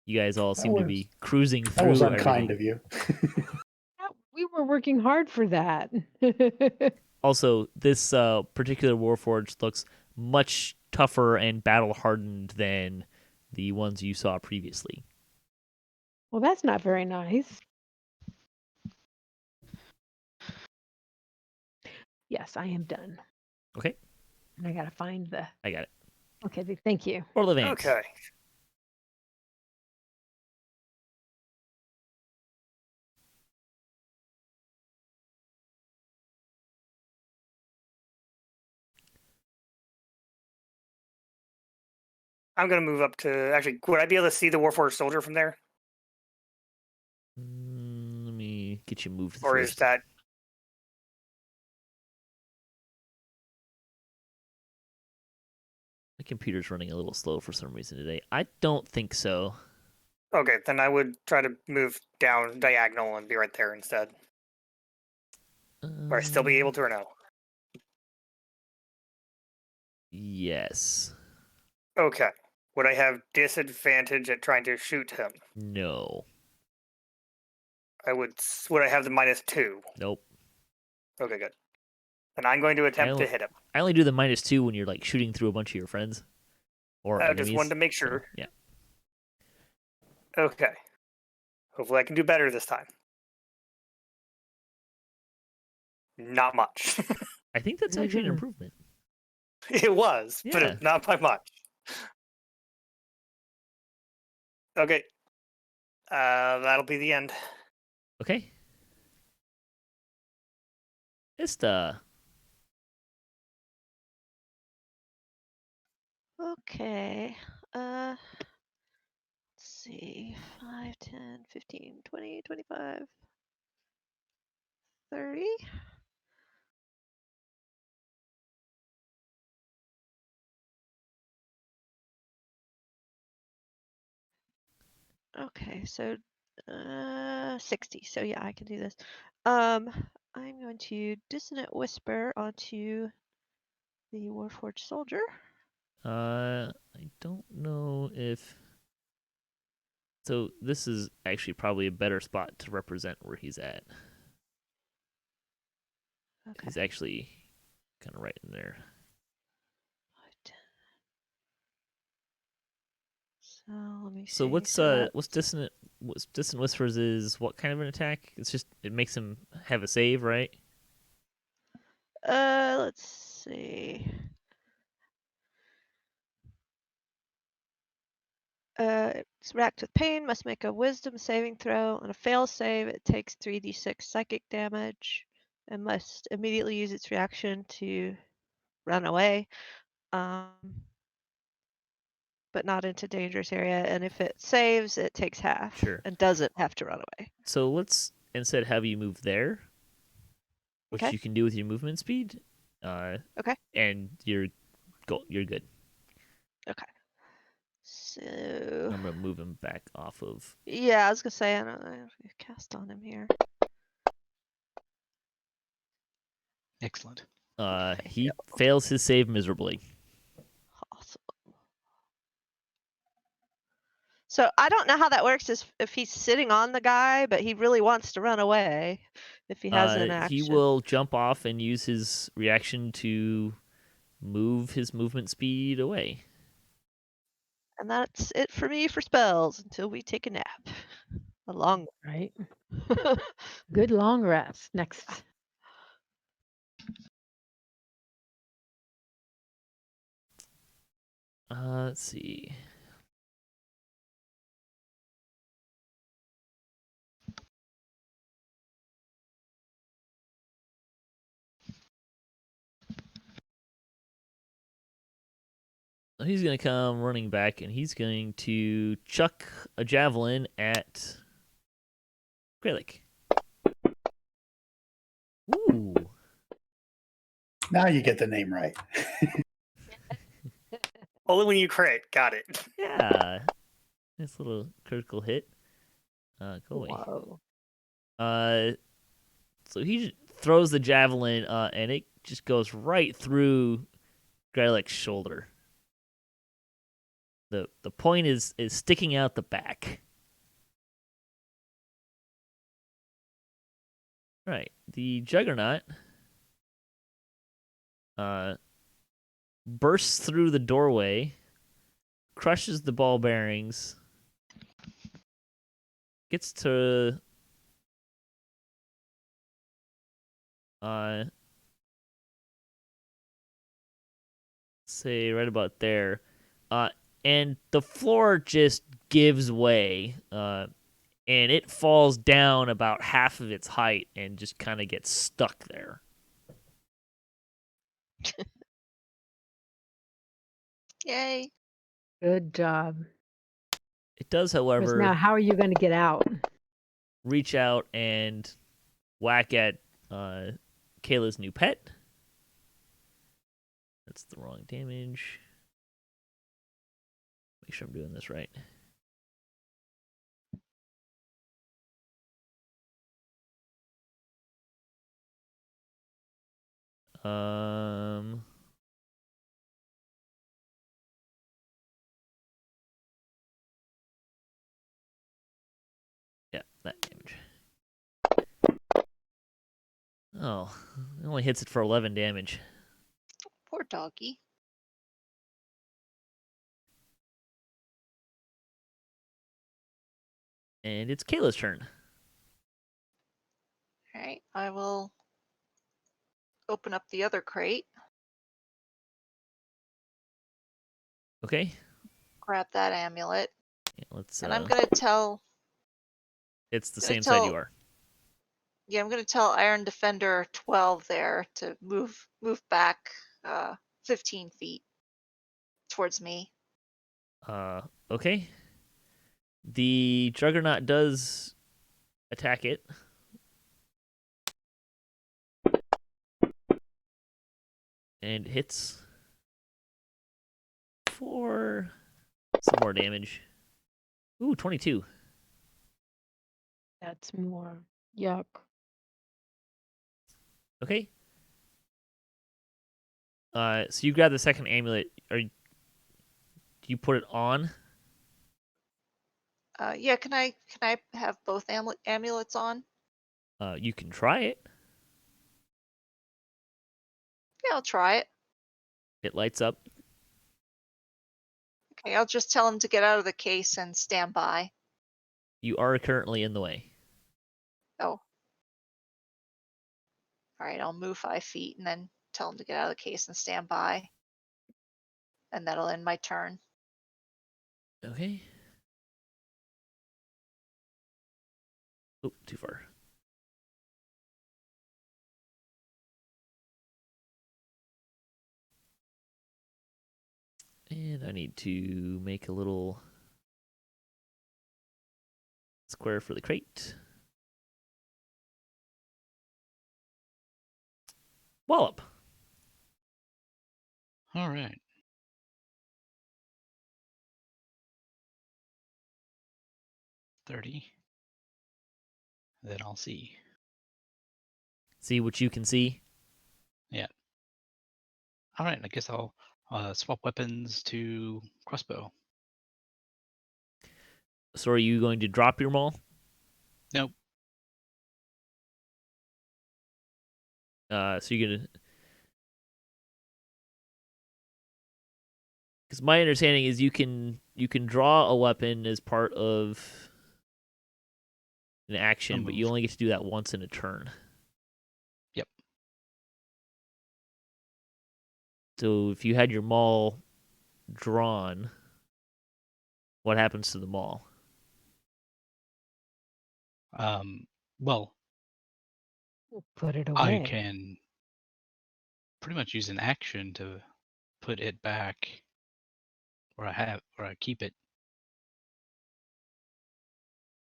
you guys all seem to be cruising through. That was unkind everything. of you. We were working hard for that. Also, this particular Warforged looks much tougher and battle hardened than the ones you saw previously. Well, that's not very nice. Yes, I am done. Okay. And I gotta find the. I got it. Okay, thank you. Lorlevant. Okay. I'm going to move up to... Actually, would I be able to see the Warforged soldier from there? Let me get you moved Or first. is that... My computer's running a little slow for some reason today. I don't think so. Okay, then I would try to move down diagonal and be right there instead. Would I still be able to or no? Yes. Okay. Would I have disadvantage at trying to shoot him? No. Would I have the -2? Nope. Okay, good. Then I'm going to attempt only- to hit him. I only do the -2 when you're like shooting through a bunch of your friends or I enemies. just wanted to make so, sure. yeah. Okay. Hopefully I can do better this time. Not much. I think that's actually an Mhm. improvement. It was, Yeah. but not by much. Okay. That'll be the end. Okay. Ista. Okay. Let's see. 5, 10, 15, 20, 25, 30. Okay, so 60. So yeah, I can do this. I'm going to dissonant whisper onto the warforged soldier. I don't know if. So this is actually probably a better spot to represent where he's at. Okay. He's actually kind of right in there. 5, 10. So let me see. So what's that's- dissonant whispers is what kind of an attack? It's just it makes him have a save, right? let's see. It's racked with pain, must make a wisdom saving throw. On a fail save, it takes 3d6 psychic damage and must immediately use its reaction to run away, but not into dangerous area. And if it saves, it takes half Sure. and doesn't have to run away. So let's instead have you move there, which Okay. you can do with your movement speed. Okay. And you're good. Okay. So I'm gonna move him back off of. yeah, I was gonna say I don't know, cast on him here. Excellent. He fails his save miserably. Awesome. So I don't know how that works if he's sitting on the guy, but he really wants to run away. If he has an action. He will jump off and use his reaction to move his movement speed away. And that's it for me for spells until we take a nap. A long Right. one. Good long rest. Next. Let's see. He's going to come running back, and he's going to chuck a javelin at Gralak. Ooh. Now you get the name right. Only when you crit. Got it. Yeah. Nice little critical hit. Go away. Whoa. So he throws the javelin, and it just goes right through Gralak's shoulder. The point is sticking out the back. Right. The juggernaut bursts through the doorway, crushes the ball bearings, gets to say right about there, and the floor just gives way, and it falls down about half of its height and just kind of gets stuck there. Yay. Good job. It does, 'Cause however, now, how are you going to get out? reach out and whack at Kaela's new pet. That's the wrong damage. Make sure I'm doing this right. Yeah, that damage. Oh, it only hits it for 11 damage. Poor doggy. And it's Kaela's turn. All right, I will open up the other crate, Okay. grab that amulet, Yeah, let's. and I'm gonna tell. It's the gonna same side you tell- are. Yeah, I'm gonna tell Iron Defender 12 there to move back 15 feet towards me. Okay. The juggernaut does attack it. And hits for some more damage. Ooh, 22. That's more. Yuck. Okay. So you grab the second amulet. Do you put it on? Yeah, can I have both amulets on? You can try it. Yeah, I'll try it. It lights up. Okay, I'll just tell him to get out of the case and stand by. You are currently in the way. Oh. All right, I'll move 5 feet and then tell him to get out of the case and stand by. And that'll end my turn. Okay. Oh, too far. And I need to make a little square for the crate. Wallop. All right. $30. Then I'll see. See what you can see. All right, I guess I'll swap weapons to crossbow. So are you going to drop your maul? Nope. So you're gonna. Because my understanding is you can draw a weapon as part of an action, but you move. only get to do that once in a turn. Yep. So if you had your maul drawn, what happens to the maul? Well, Put it I away. can pretty much use an action to put it back where I keep it.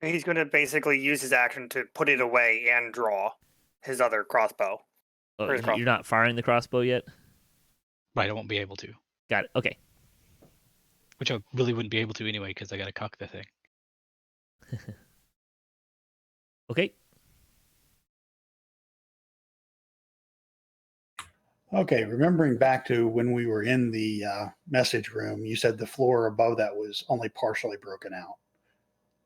He's going to basically use his action to put it away and draw his other crossbow. Oh, Or his you're not firing the crossbow yet? Right, I won't be able to. Got it. Okay. Which I really wouldn't be able to anyway because I got to cock the thing. Okay. Okay, remembering back to when we were in the message room, you said the floor above that was only partially broken out.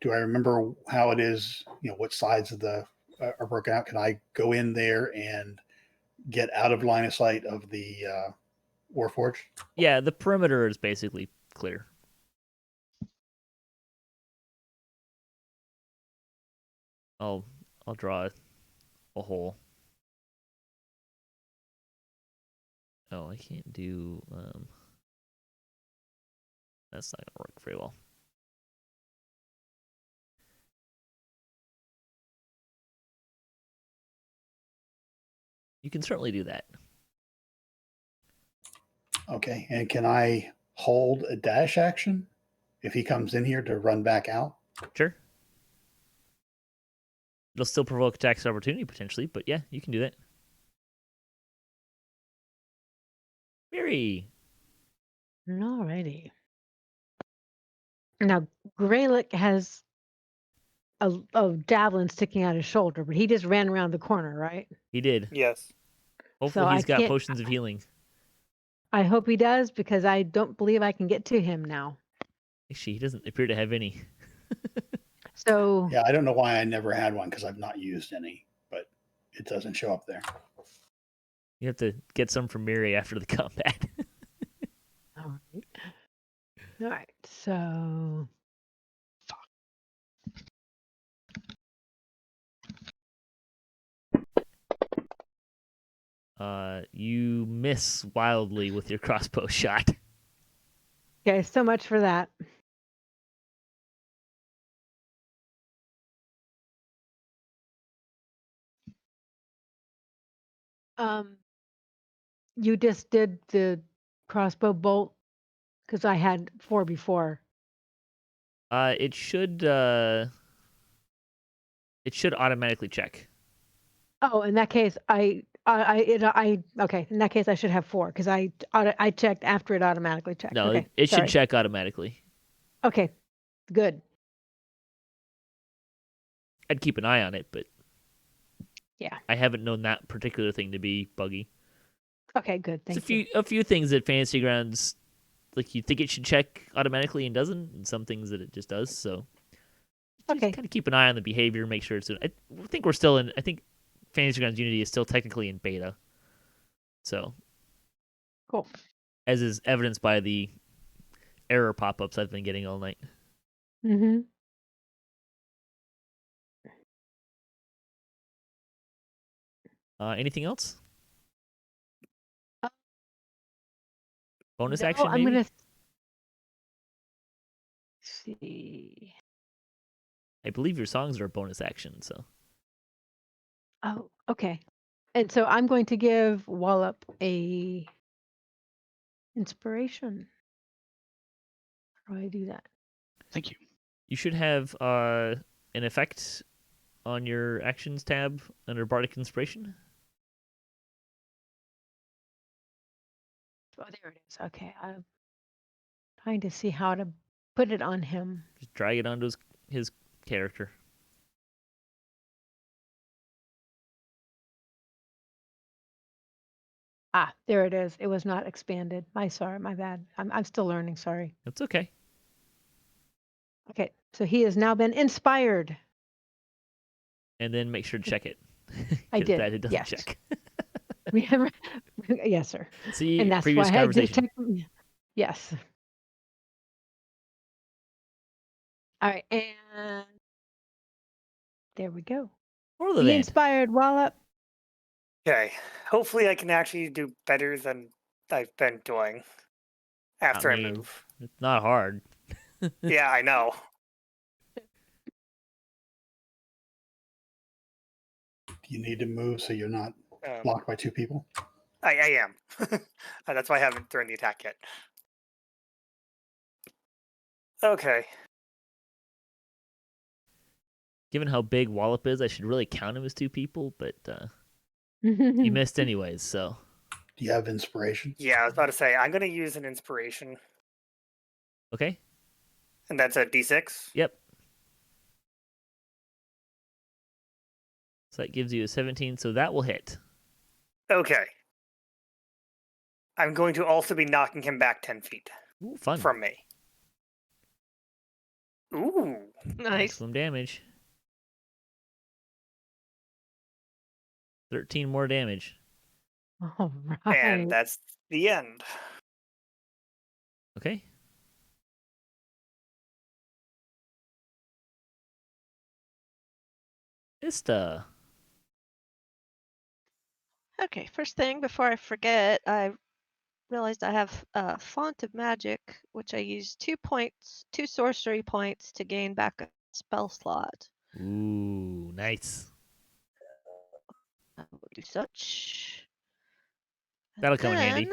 Do I remember how it is? You know, what sides of the are broken out? Can I go in there and get out of line of sight of the warforged? Yeah, the perimeter is basically clear. I'll draw a hole. Oh, I can't do. That's not gonna work very well. You can certainly do that. Okay, and can I hold a dash action if he comes in here to run back out? Sure. It'll still provoke attacks of opportunity potentially, but yeah, you can do that. Miri. Alrighty. Now, Gralak has a javelin sticking out his shoulder, but he just ran around the corner, right? He did. Yes. Hopefully So he's I got can't- potions of healing. I hope he does because I don't believe I can get to him now. Actually, he doesn't appear to have any. So Yeah, I don't know why I never had one because I've not used any, but it doesn't show up there. You have to get some from Miri after the combat. All right. All right. So You miss wildly with your crossbow shot. okay, so much for that. You just did the crossbow bolt because I had 4 before. It should automatically check. Oh, in that case, okay. In that case, I should have 4 because I checked after it automatically checked. No, Okay, it sorry. should check automatically. Okay, good. I'd keep an eye on it, but Yeah. I haven't known that particular thing to be buggy. Okay, good. Thank you. It's a few things that Fantasy Grounds, like you think it should check automatically and doesn't, and some things that it just does. So just Okay. kind of keep an eye on the behavior, make sure it's. I think we're still in. I think Fantasy Grounds Unity is still technically in beta. So Cool. as is evidenced by the error pop-ups I've been getting all night. Mm-hmm. Anything else? Uh, Bonus No, action, I'm maybe? gonna see. I believe your songs are a bonus action, so. Oh, okay. And so I'm going to give Wallop a inspiration. How do I do that? Thank you. You should have an effect on your actions tab under Bardic Inspiration. Oh, there it is. Okay, I'm trying to see how to put it on him. Just drag it onto his character. Ah, there it is. It was not expanded. My bad. I'm still learning. Sorry. That's okay. Okay, so he has now been inspired. And then make sure to check it. I 'Cause did, that it doesn't yes. check. Yes, sir. See And that's previous why I did conversation. check. Yes. All right, and there we go. Be Lorlevant. inspired, Wallop. Okay. Hopefully I can actually do better than I've been doing after I mean, move. It's not hard. Yeah, I know. Do you need to move so you're not Um, blocked by 2 people? I am. That's why I haven't thrown the attack yet. Okay. Given how big Wallop is, I should really count him as 2 people, but you missed anyways, so. Do you have inspiration? Yeah, I was about to say, I'm going to use an inspiration. Okay? And that's a d6? Yep. So that gives you a 17, so that will hit. Okay. I'm going to also be knocking him back 10 feet Ooh, fun. from me. Ooh. Nice. Maximum damage. 13 more damage. All right. And that's the end. Okay? Ista. Okay, first thing before I forget, I realized I have Font of Magic, which I use 2 points, 2 sorcery points to gain back a spell slot. Ooh, nice. I will do such. And That'll come in handy.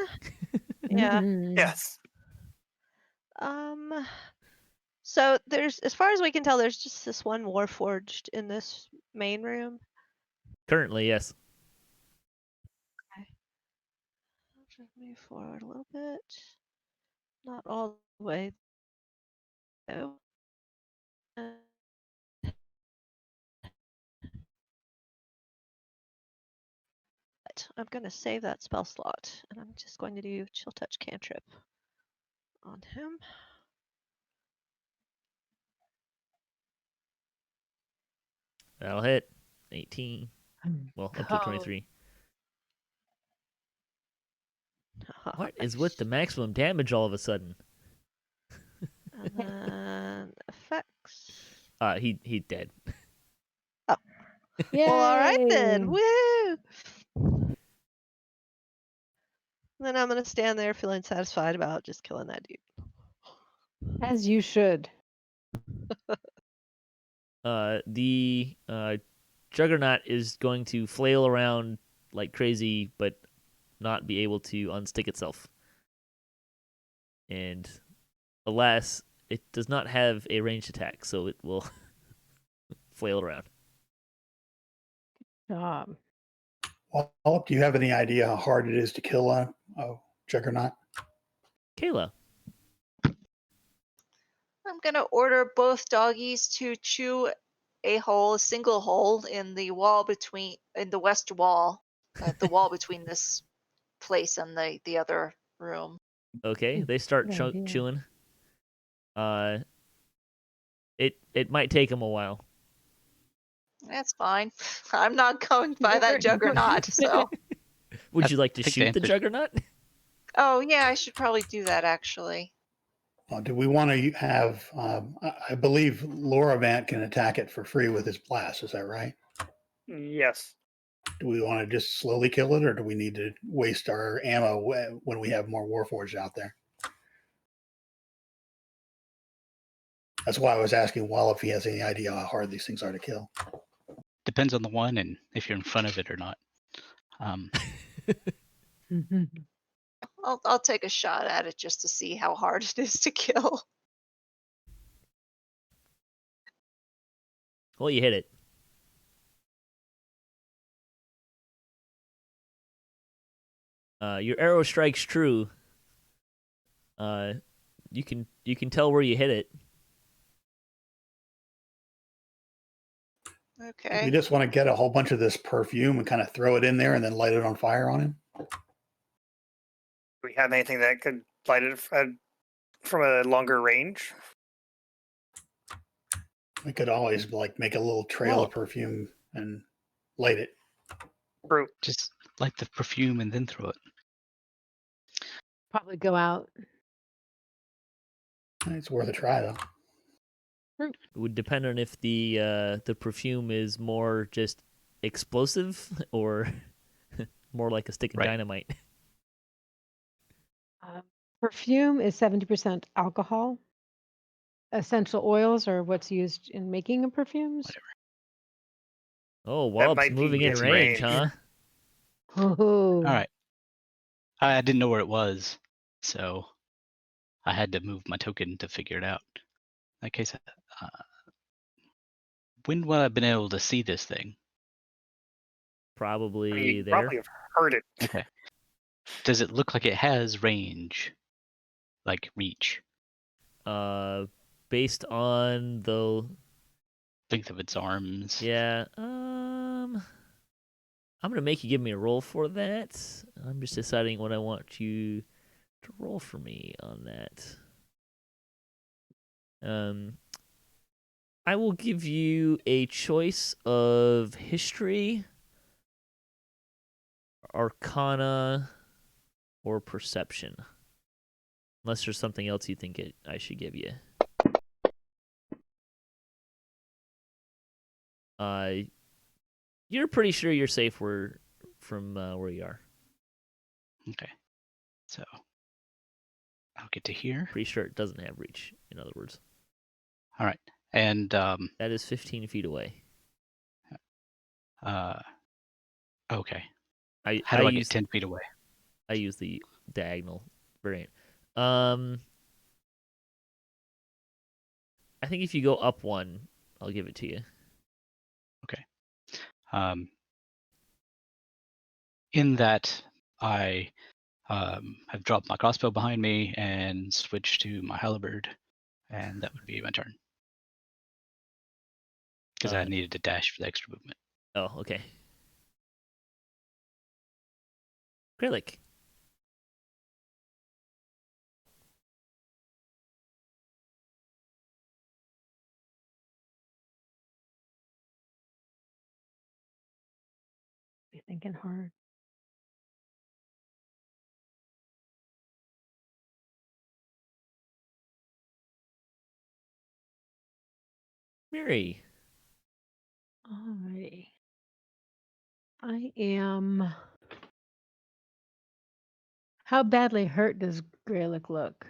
then, yeah. Yes. So there's, as far as we can tell, there's just this one warforged in this main room. Currently, yes. Move forward a little bit. Not all the way though. I'm going to save that spell slot, and I'm just going to do Chill Touch Cantrip on him. That'll hit. 18. Well, up to 23. What is with the maximum damage all of a sudden? Effects. He dead. Yay! Well, all right then. Woo! Then I'm gonna stand there feeling satisfied about just killing that dude. As you should. The juggernaut is going to flail around like crazy, but not be able to unstick itself. And alas, it does not have a ranged attack, so it will flail around. Job. Wallop, do you have any idea how hard it is to kill a juggernaut? Kaela. I'm gonna order both doggies to chew a single hole in the west wall, the wall between this place and the other room. Okay, they start Good idea. chewing. It might take them a while. That's fine. I'm not going by that juggernaut, so. Would I you like to think the shoot the answer- juggernaut? Oh yeah, I should probably do that actually. Do we want to have? I believe Lorlevant can attack it for free with his blast. Is that right? Yes. Do we want to just slowly kill it, or do we need to waste our ammo when we have more warforged out there? That's why I was asking Wallop if he has any idea how hard these things are to kill. Depends on the one and if you're in front of it or not. I'll take a shot at it just to see how hard it is to kill. Well, you hit it. Your arrow strikes true. You can tell where you hit it. We Okay. just want to get a whole bunch of this perfume and kind of throw it in there and then light it on fire on him. Do we have anything that could light it from a longer range? We could always like make a little trail of perfume and light it. True. Just light the perfume and then throw it. Probably go out. It's worth a try though. It would depend on if the perfume is more just explosive or more like a stick of Right. dynamite. Perfume is 70% alcohol. Essential oils are what's used in making of perfumes. Whatever. Oh, Wallop's might be moving in in range, range. huh? Oh. All right. I didn't know where it was, so I had to move my token to figure it out. In that case, when would I have been able to see this thing? Probably You there. probably have heard it. Okay. Does it look like it has range? Like reach? Based on the Length of its arms? yeah, I'm gonna make you give me a roll for that. I'm just deciding what I want you to roll for me on that. I will give you a choice of history, arcana, or perception. Unless there's something else you think I should give you. You're pretty sure you're safe from where you are. Okay. So I'll get to here. Pretty sure it doesn't have reach, in other words. All right. And That is 15 feet away. okay. I How do I use get 10 feet away? I use the diagonal variant. I think if you go up one, I'll give it to you. Okay. In that I have dropped my crossbow behind me and switched to my halberd, and that would be my turn. Because I needed to dash for the extra movement. Oh, okay. Gralak. Thinking hard. Miri. Alrighty. I am. How badly hurt does Gralak look?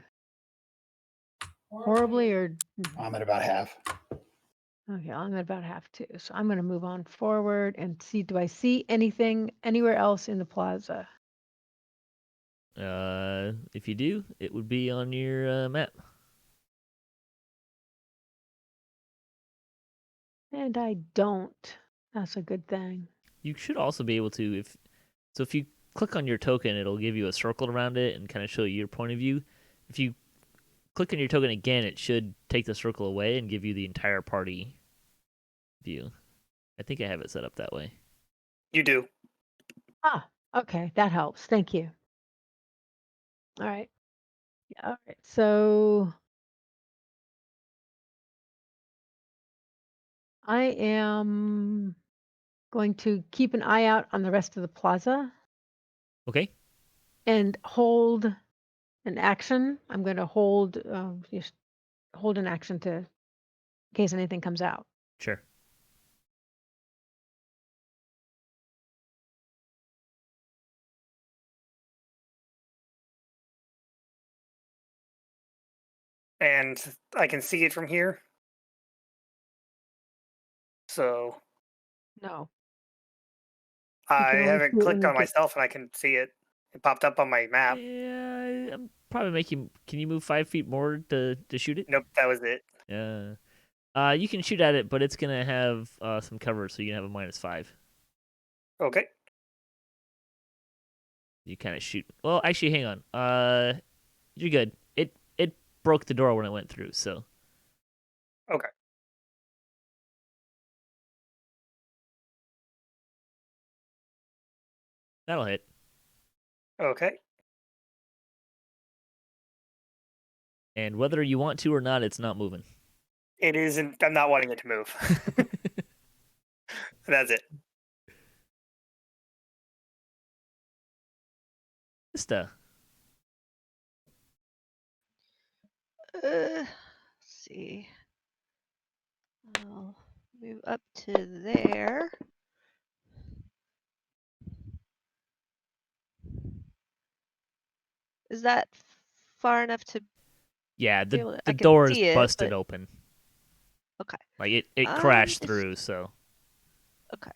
Horribly or I'm at about half. okay, I'm at about half too. So I'm gonna move on forward and see, do I see anything anywhere else in the plaza? If you do, it would be on your map. And I don't. That's a good thing. You should also be able to, if you click on your token, it'll give you a circle around it and kind of show you your point of view. If you click on your token again, it should take the circle away and give you the entire party view. I think I have it set up that way. You do. Ah, okay, that helps. Thank you. All right. Yeah, all right. So I am going to keep an eye out on the rest of the plaza Okay. and hold an action. I'm going to hold just hold an action to in case anything comes out. Sure. And I can see it from here. So No. I can only haven't see it when clicked you on get- myself and I can see it. It popped up on my map. Yeah, I'm probably making. Can you move 5 feet more to shoot it? Nope, that was it. Yeah. You can shoot at it, but it's gonna have some cover, so you can have a -5. Okay. You kind of shoot. Well, actually, hang on. You're good. It broke the door when it went through, so. Okay. That'll hit. Okay. And whether you want to or not, it's not moving. It isn't. I'm not wanting it to move. That's it. Ista. Let's see. I'll move up to there. Is that far enough to Yeah, be able to, the I can door is see it, busted but open. okay. Like it crashed If- through, so. Okay.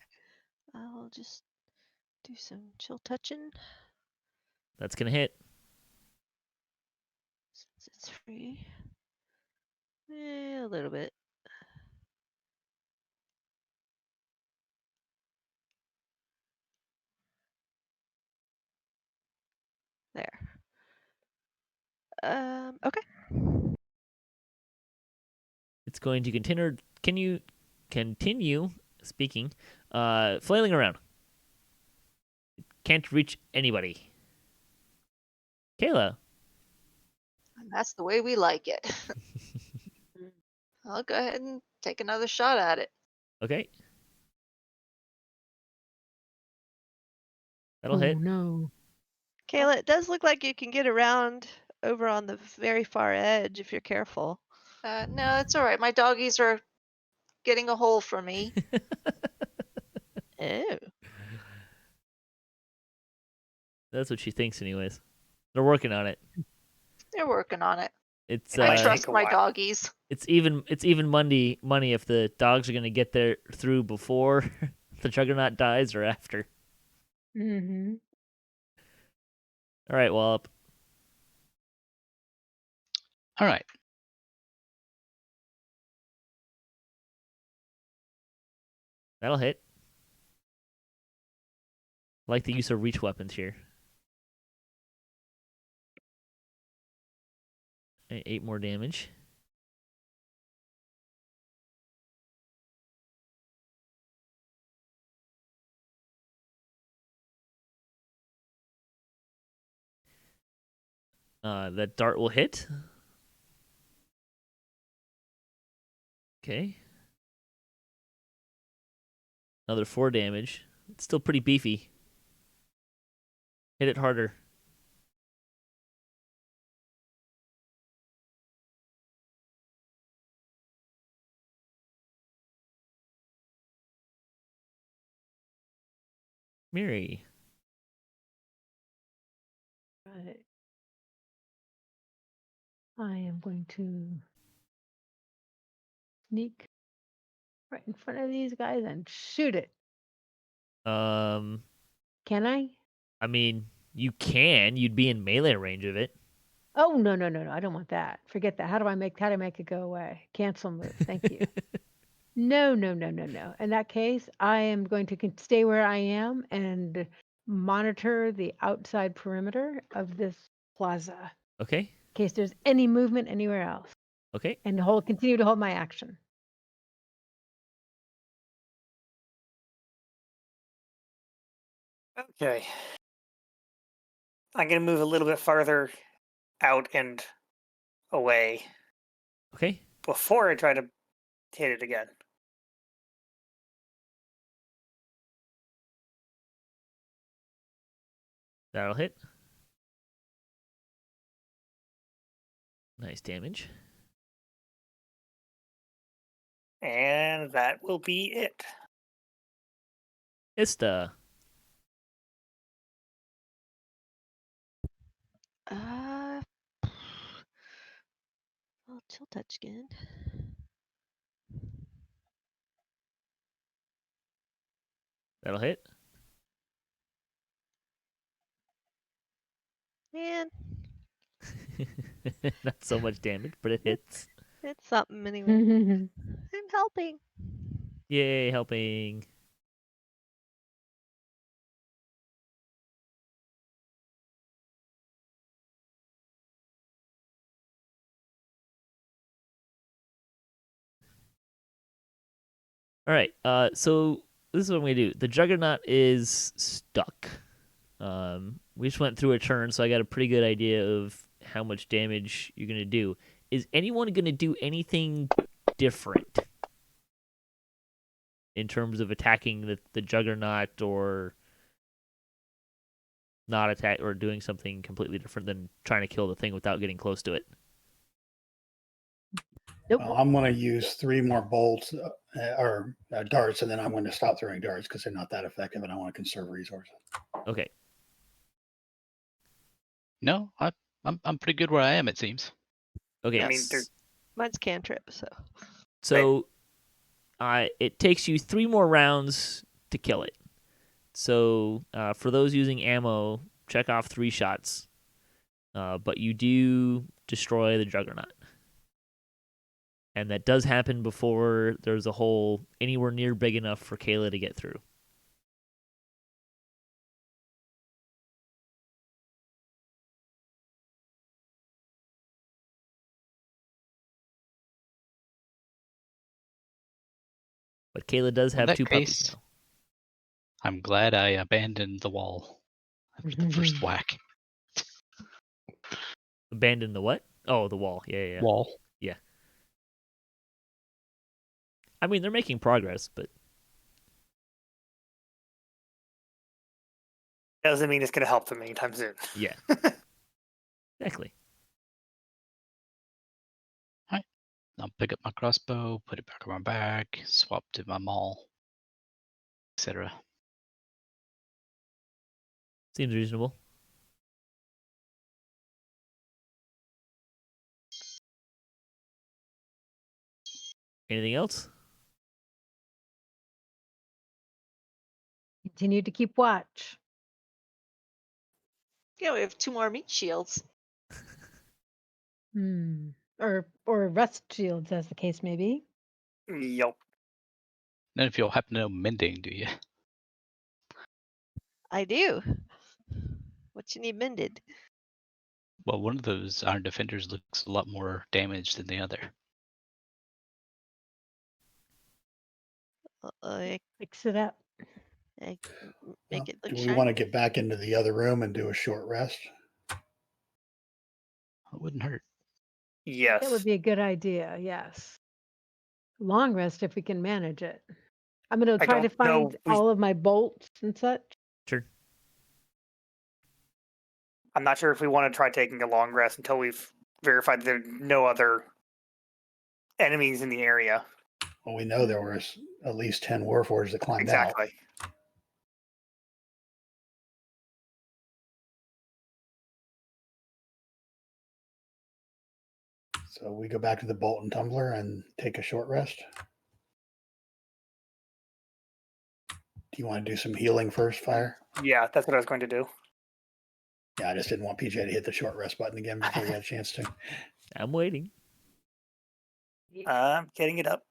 I'll just do some chill touching That's gonna hit. since it's free. A little bit. There. Okay. It's going to continue speaking, flailing around. Can't reach anybody. Kaela. And that's the way we like it. I'll go ahead and take another shot at it. Okay. That'll Oh hit. no. Kayla, it does look like you can get around over on the very far edge if you're careful. No, it's all right. My doggies are getting a hole for me. Oh. That's what she thinks, anyways. They're working on it. They're working on it. It's I take trust a my while. doggies. it's even money if the dogs are gonna get there through before the juggernaut dies or after. Mm-hmm. All right, Wallop. All right. That'll hit. I like the use of reach weapons here. 8 more damage. That dart will hit. Okay. Another 4 damage. It's still pretty beefy. Hit it harder. Miri. Right. I am going to sneak right in front of these guys and shoot it. Um, Can I? I mean, you can. You'd be in melee range of it. Oh no. I don't want that. Forget that. How do I make it go away? Cancel move. Thank you. No. In that case, I am going to stay where I am and monitor the outside perimeter of this plaza Okay. in case there's any movement anywhere else, Okay. and continue to hold my action. Okay. I'm going to move a little bit farther out and away Okay. before I try to hit it again. That'll hit. Nice damage. And that will be it. Ista. I'll chill touch again. That'll hit. Man, Not so much damage, but it hits. it's something anyway. I'm helping. Yay, helping. All right. So this is what I'm gonna do. The juggernaut is stuck. We just went through a turn, so I got a pretty good idea of how much damage you're gonna do. Is anyone gonna do anything different in terms of attacking the juggernaut, or not attack, or doing something completely different than trying to kill the thing without getting close to it? Nope. Well, I'm going to use 3 more bolts or darts, and then I'm going to stop throwing darts because they're not that effective, and I want to conserve resources. Okay. No, I'm pretty good where I am. It seems. Okay. I mean, Mine's cantrip, so. So, it takes you 3 more rounds to kill it. So, for those using ammo, check off 3 shots. But you do destroy the juggernaut. And that does happen before there's a hole anywhere near big enough for Kaela to get through. But Kaela does have that 2 puppies case- now. I'm glad I abandoned the wall after the first whack. Abandon the what? Oh, the wall. Yeah. Wall. I mean, they're making progress, but doesn't mean it's going to help them anytime soon. yeah. Exactly. I'll pick up my crossbow, put it back on my back, swap to my maul, etc. Seems reasonable. Anything else? Continue to keep watch. Yeah, we have 2 more meat shields. Or rust shields, as the case may be. Yup. None of y'all happen to know mending, do you? I do. What you need mended? Well, one of those Iron Defenders looks a lot more damaged than the other. Fix it up. Make Well, it look do we shiny. want to get back into the other room and do a short rest? It wouldn't hurt. Yes. That would be a good idea, yes. Long rest if we can manage it. I'm gonna I try to don't know. find all of my bolts and such. Sure. I'm not sure if we want to try taking a long rest until we've verified there are no other enemies in the area. Well, we know there was at least 10 warforged that climbed out. Exactly. So we go back to the bolt and tumbler and take a short rest. Do you want to do some healing first, Fire? Yeah, that's what I was going to do. Yeah, I just didn't want PJ to hit the short rest button again before we had a chance to. I'm waiting. I'm getting it up.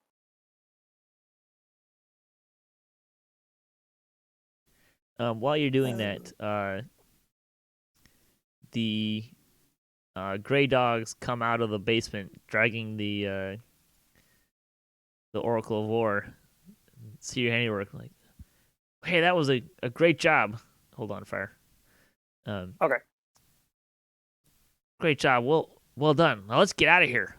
While you're doing that, the gray dogs come out of the basement, dragging the Oracle of War. See your handiwork, like, hey, that was a great job. Hold on, Fire. Okay. Great job. Well done. Now let's get out of here.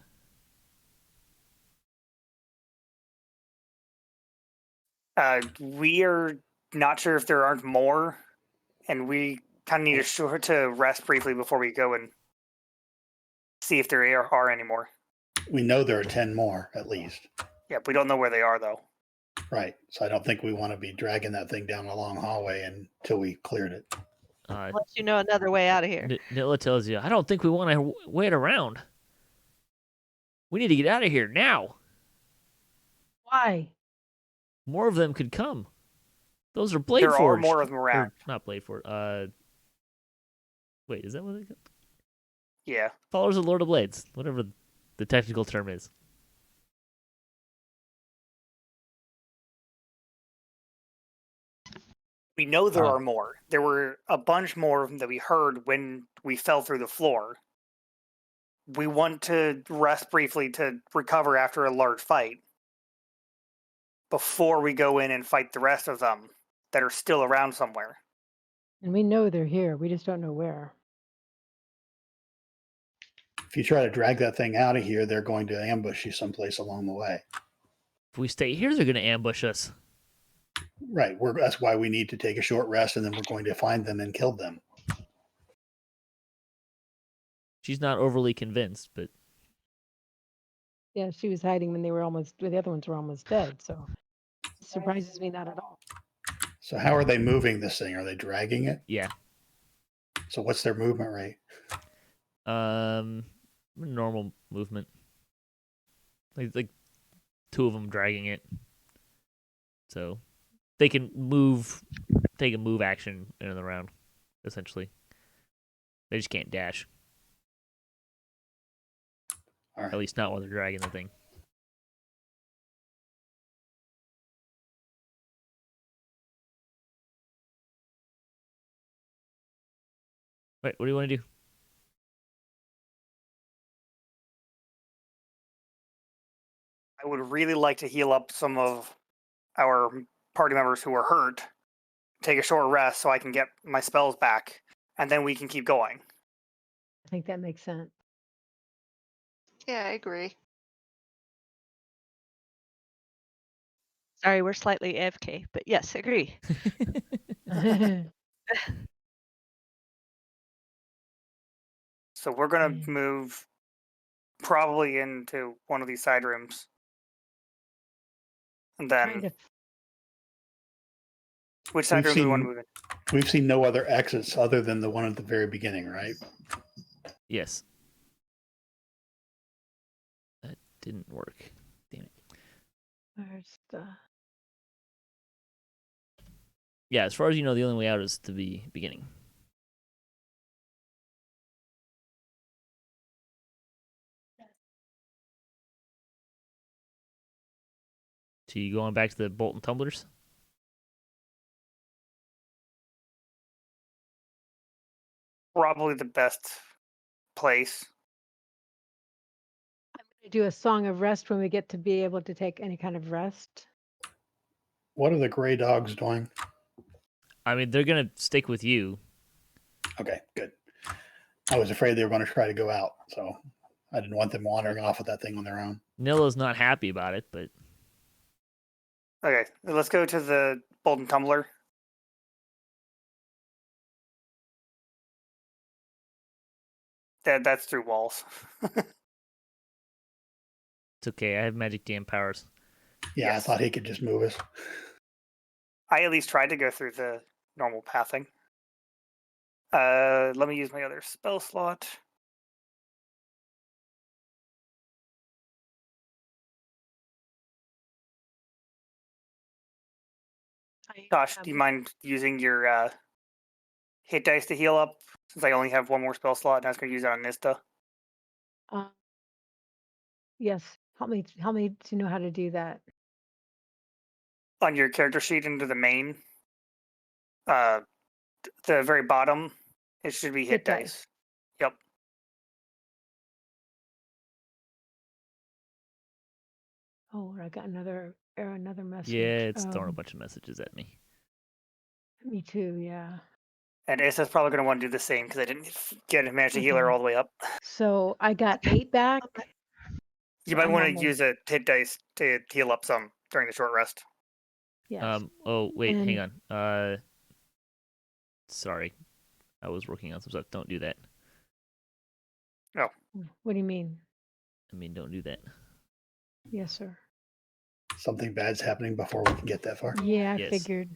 We are not sure if there aren't more, and we kind of need to rest briefly before we go and see if there are any more. We know there are 10 more, at least. Yeah, we don't know where they are, though. Right. So I don't think we want to be dragging that thing down a long hallway until we cleared it. Unless you know another way out of here. Nilla tells you, I don't think we want to wait around. We need to get out of here now. Why? More of them could come. Those are Blade There are Forged. more of them around. Or, not Blade Forged. Wait, is that what they call? Yeah. Followers of Lord of Blades, whatever the technical term is. We know there are more. There were a bunch more of them that we heard when we fell through the floor. We want to rest briefly to recover after a large fight before we go in and fight the rest of them that are still around somewhere. And we know they're here. We just don't know where. If you try to drag that thing out of here, they're going to ambush you someplace along the way. If we stay here, they're going to ambush us. Right. That's why we need to take a short rest, and then we're going to find them and kill them. She's not overly convinced, but Yeah, she was hiding when the other ones were almost dead. So it surprises me not at all. So how are they moving this thing? Are they dragging it? yeah. So what's their movement rate? Normal movement. Like two of them dragging it. So they can take a move action in the round, essentially. They just can't dash. All right. At least not while they're dragging the thing. Wait, what do you want to do? I would really like to heal up some of our party members who are hurt, take a short rest so I can get my spells back, and then we can keep going. I think that makes sense. Yeah, I agree. Sorry, we're slightly AFK, but yes, agree. So we're going to move probably into one of these side rooms. And then, which side room do we want to move in? We've seen no other exits other than the one at the very beginning, right? Yes. That didn't work. Damn it. Where's the... Yeah, as far as you know, the only way out is to the beginning. So you going back to the bolt and tumblers? Probably the best place. I'm going to do a song of rest when we get to be able to take any kind of rest. What are the gray dogs doing? I mean, they're going to stick with you. Okay, good. I was afraid they were going to try to go out, so I didn't want them wandering off with that thing on their own. Nilla's not happy about it, but Okay, let's go to the Bolden Tumbler. That's through walls. It's okay. I have magic DM powers. Yeah, Yes. I thought he could just move us. I at least tried to go through the normal pathing. Let me use my other spell slot. Gosh, do you mind using your hit dice to heal up? Since I only have one more spell slot, and I was going to use that on Ista. Yes. Help me to know how to do that. On your character sheet into the main, the very bottom, it should be hit dice. Yep. Oh, I got another message. Yeah, it's throwing a bunch of messages at me. Me too, yeah. And Ista's probably going to want to do the same because I didn't get a magic healer Okay. all the way up. So I got 8 back. You So might I'm want to almost- use a hit dice to heal up some during the short rest. Yes. Oh wait, hang And- on. Sorry, I was working on some stuff. Don't do that. What do you mean? I mean, don't do that. Yes, sir. Something bad's happening before we can get that far. Yeah, I Yes. figured.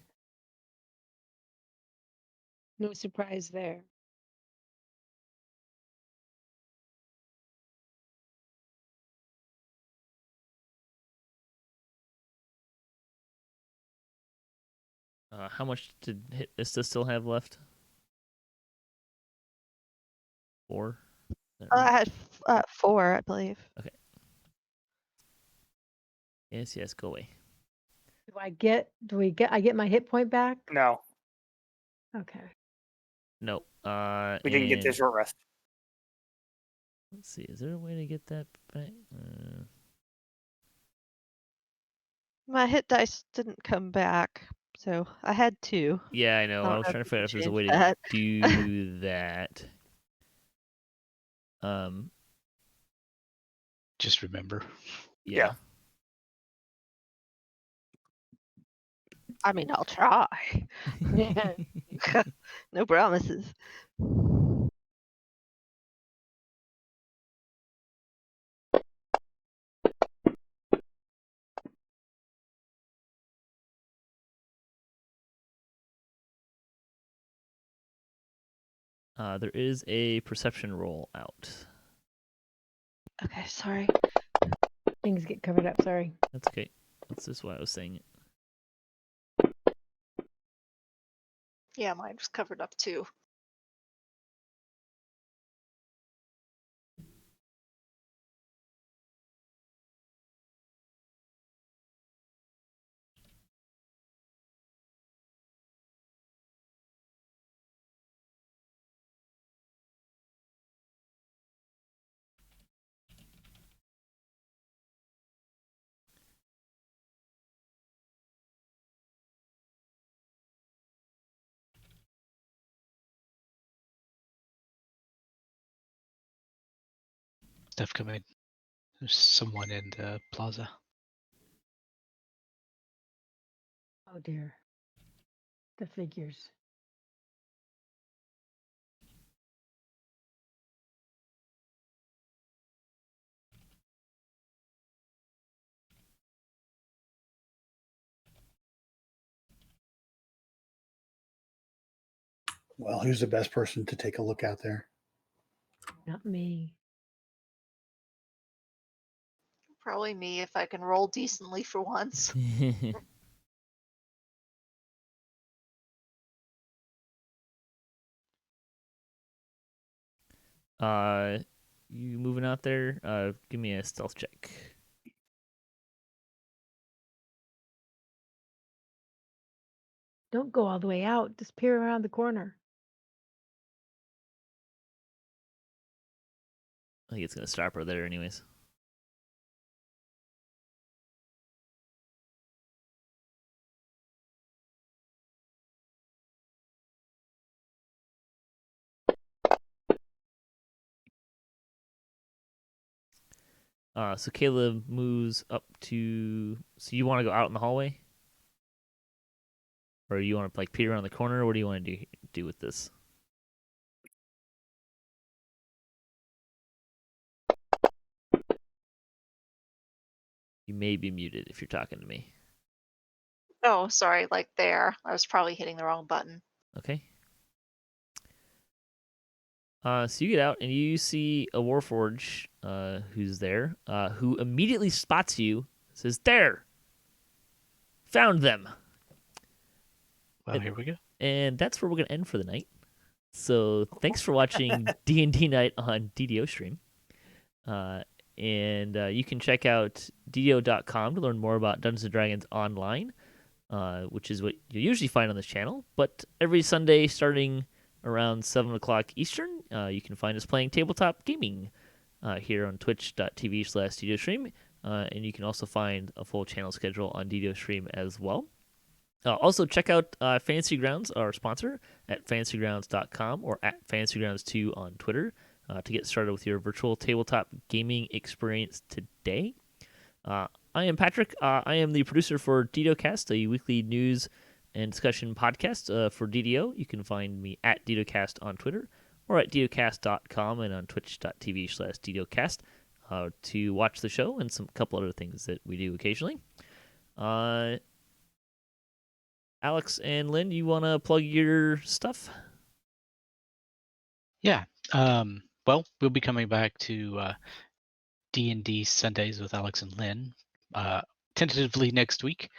No surprise there. How much did Ista still have left? 4. Is that I right? had 4, I believe. Yes, go away. I get my hit point back? No, Okay. No. we didn't get and- this short rest. Let's see. Is there a way to get that back? My hit dice didn't come back, so I had 2. Yeah, I know. I I don't was know trying to if figure you out if there's a can way to change do that. Just remember. Yeah. I mean, I'll try. No promises. There is a perception roll out. Okay, sorry. Things get covered up, sorry. That's okay. That's just why I was saying it. Yeah, mine was covered up too. Stuff coming. There's someone in the plaza. Oh dear. The figures. Well, who's the best person to take a look out there? Not me. Probably me if I can roll decently for once. You moving out there? Give me a stealth check. Don't go all the way out. Just peer around the corner. I think it's gonna stop her there, anyways. So Caleb moves up to. So you want to go out in the hallway? or you want to like peer around the corner? What do you want to do with this? You may be muted if you're talking to me. Oh, sorry, like there. I was probably hitting the wrong button. Okay. So you get out and you see a warforged who's there, who immediately spots you, says, "There! Found them!" Well, here we go. And that's where we're going to end for the night. So thanks for watching D&D Night on DDOstream. And you can check out DDO.com to learn more about Dungeons & Dragons Online, which is what you usually find on this channel. But every Sunday starting around 7 o'clock Eastern, you can find us playing tabletop gaming here on twitch.tv/DDOstream. And you can also find a full channel schedule on DDOstream as well. Also, check out Fantasy Grounds, our sponsor, at fantasygrounds.com or at fantasygrounds2 on Twitter to get started with your virtual tabletop gaming experience today. I am Patrick. I am the producer for DDOcast, a weekly news and discussion podcast for DDO. You can find me at DDOcast on Twitter or at DDOcast.com and on twitch.tv/DDOcast to watch the show and some couple other things that we do occasionally. Alex and Lynn, you want to plug your stuff? Yeah. Well, we'll be coming back to D&D Sundays with Alex and Lynn tentatively next week.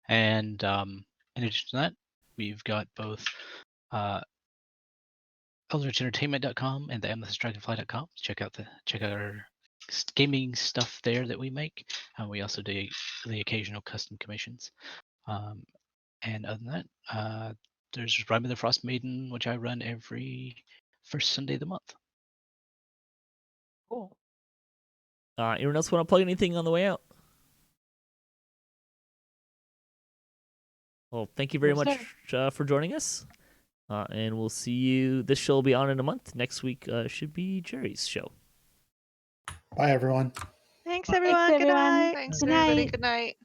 And in addition to that, we've got both EldritchEntertainment.com and the AmethystDragonfly.com. Check out our gaming stuff there that we make. We also do the occasional custom commissions. And other than that, there's Rime of the Frost Maiden, which I run every first Sunday of the month. Cool. Anyone else want to plug anything on the way out? Well, thank you very No, much for joining us. And we'll see you. This show will be on in a month. Next week should be Jerry's show. Bye, everyone. Thanks, everyone. Good everyone. night. Thanks, Good everybody. night. Good night.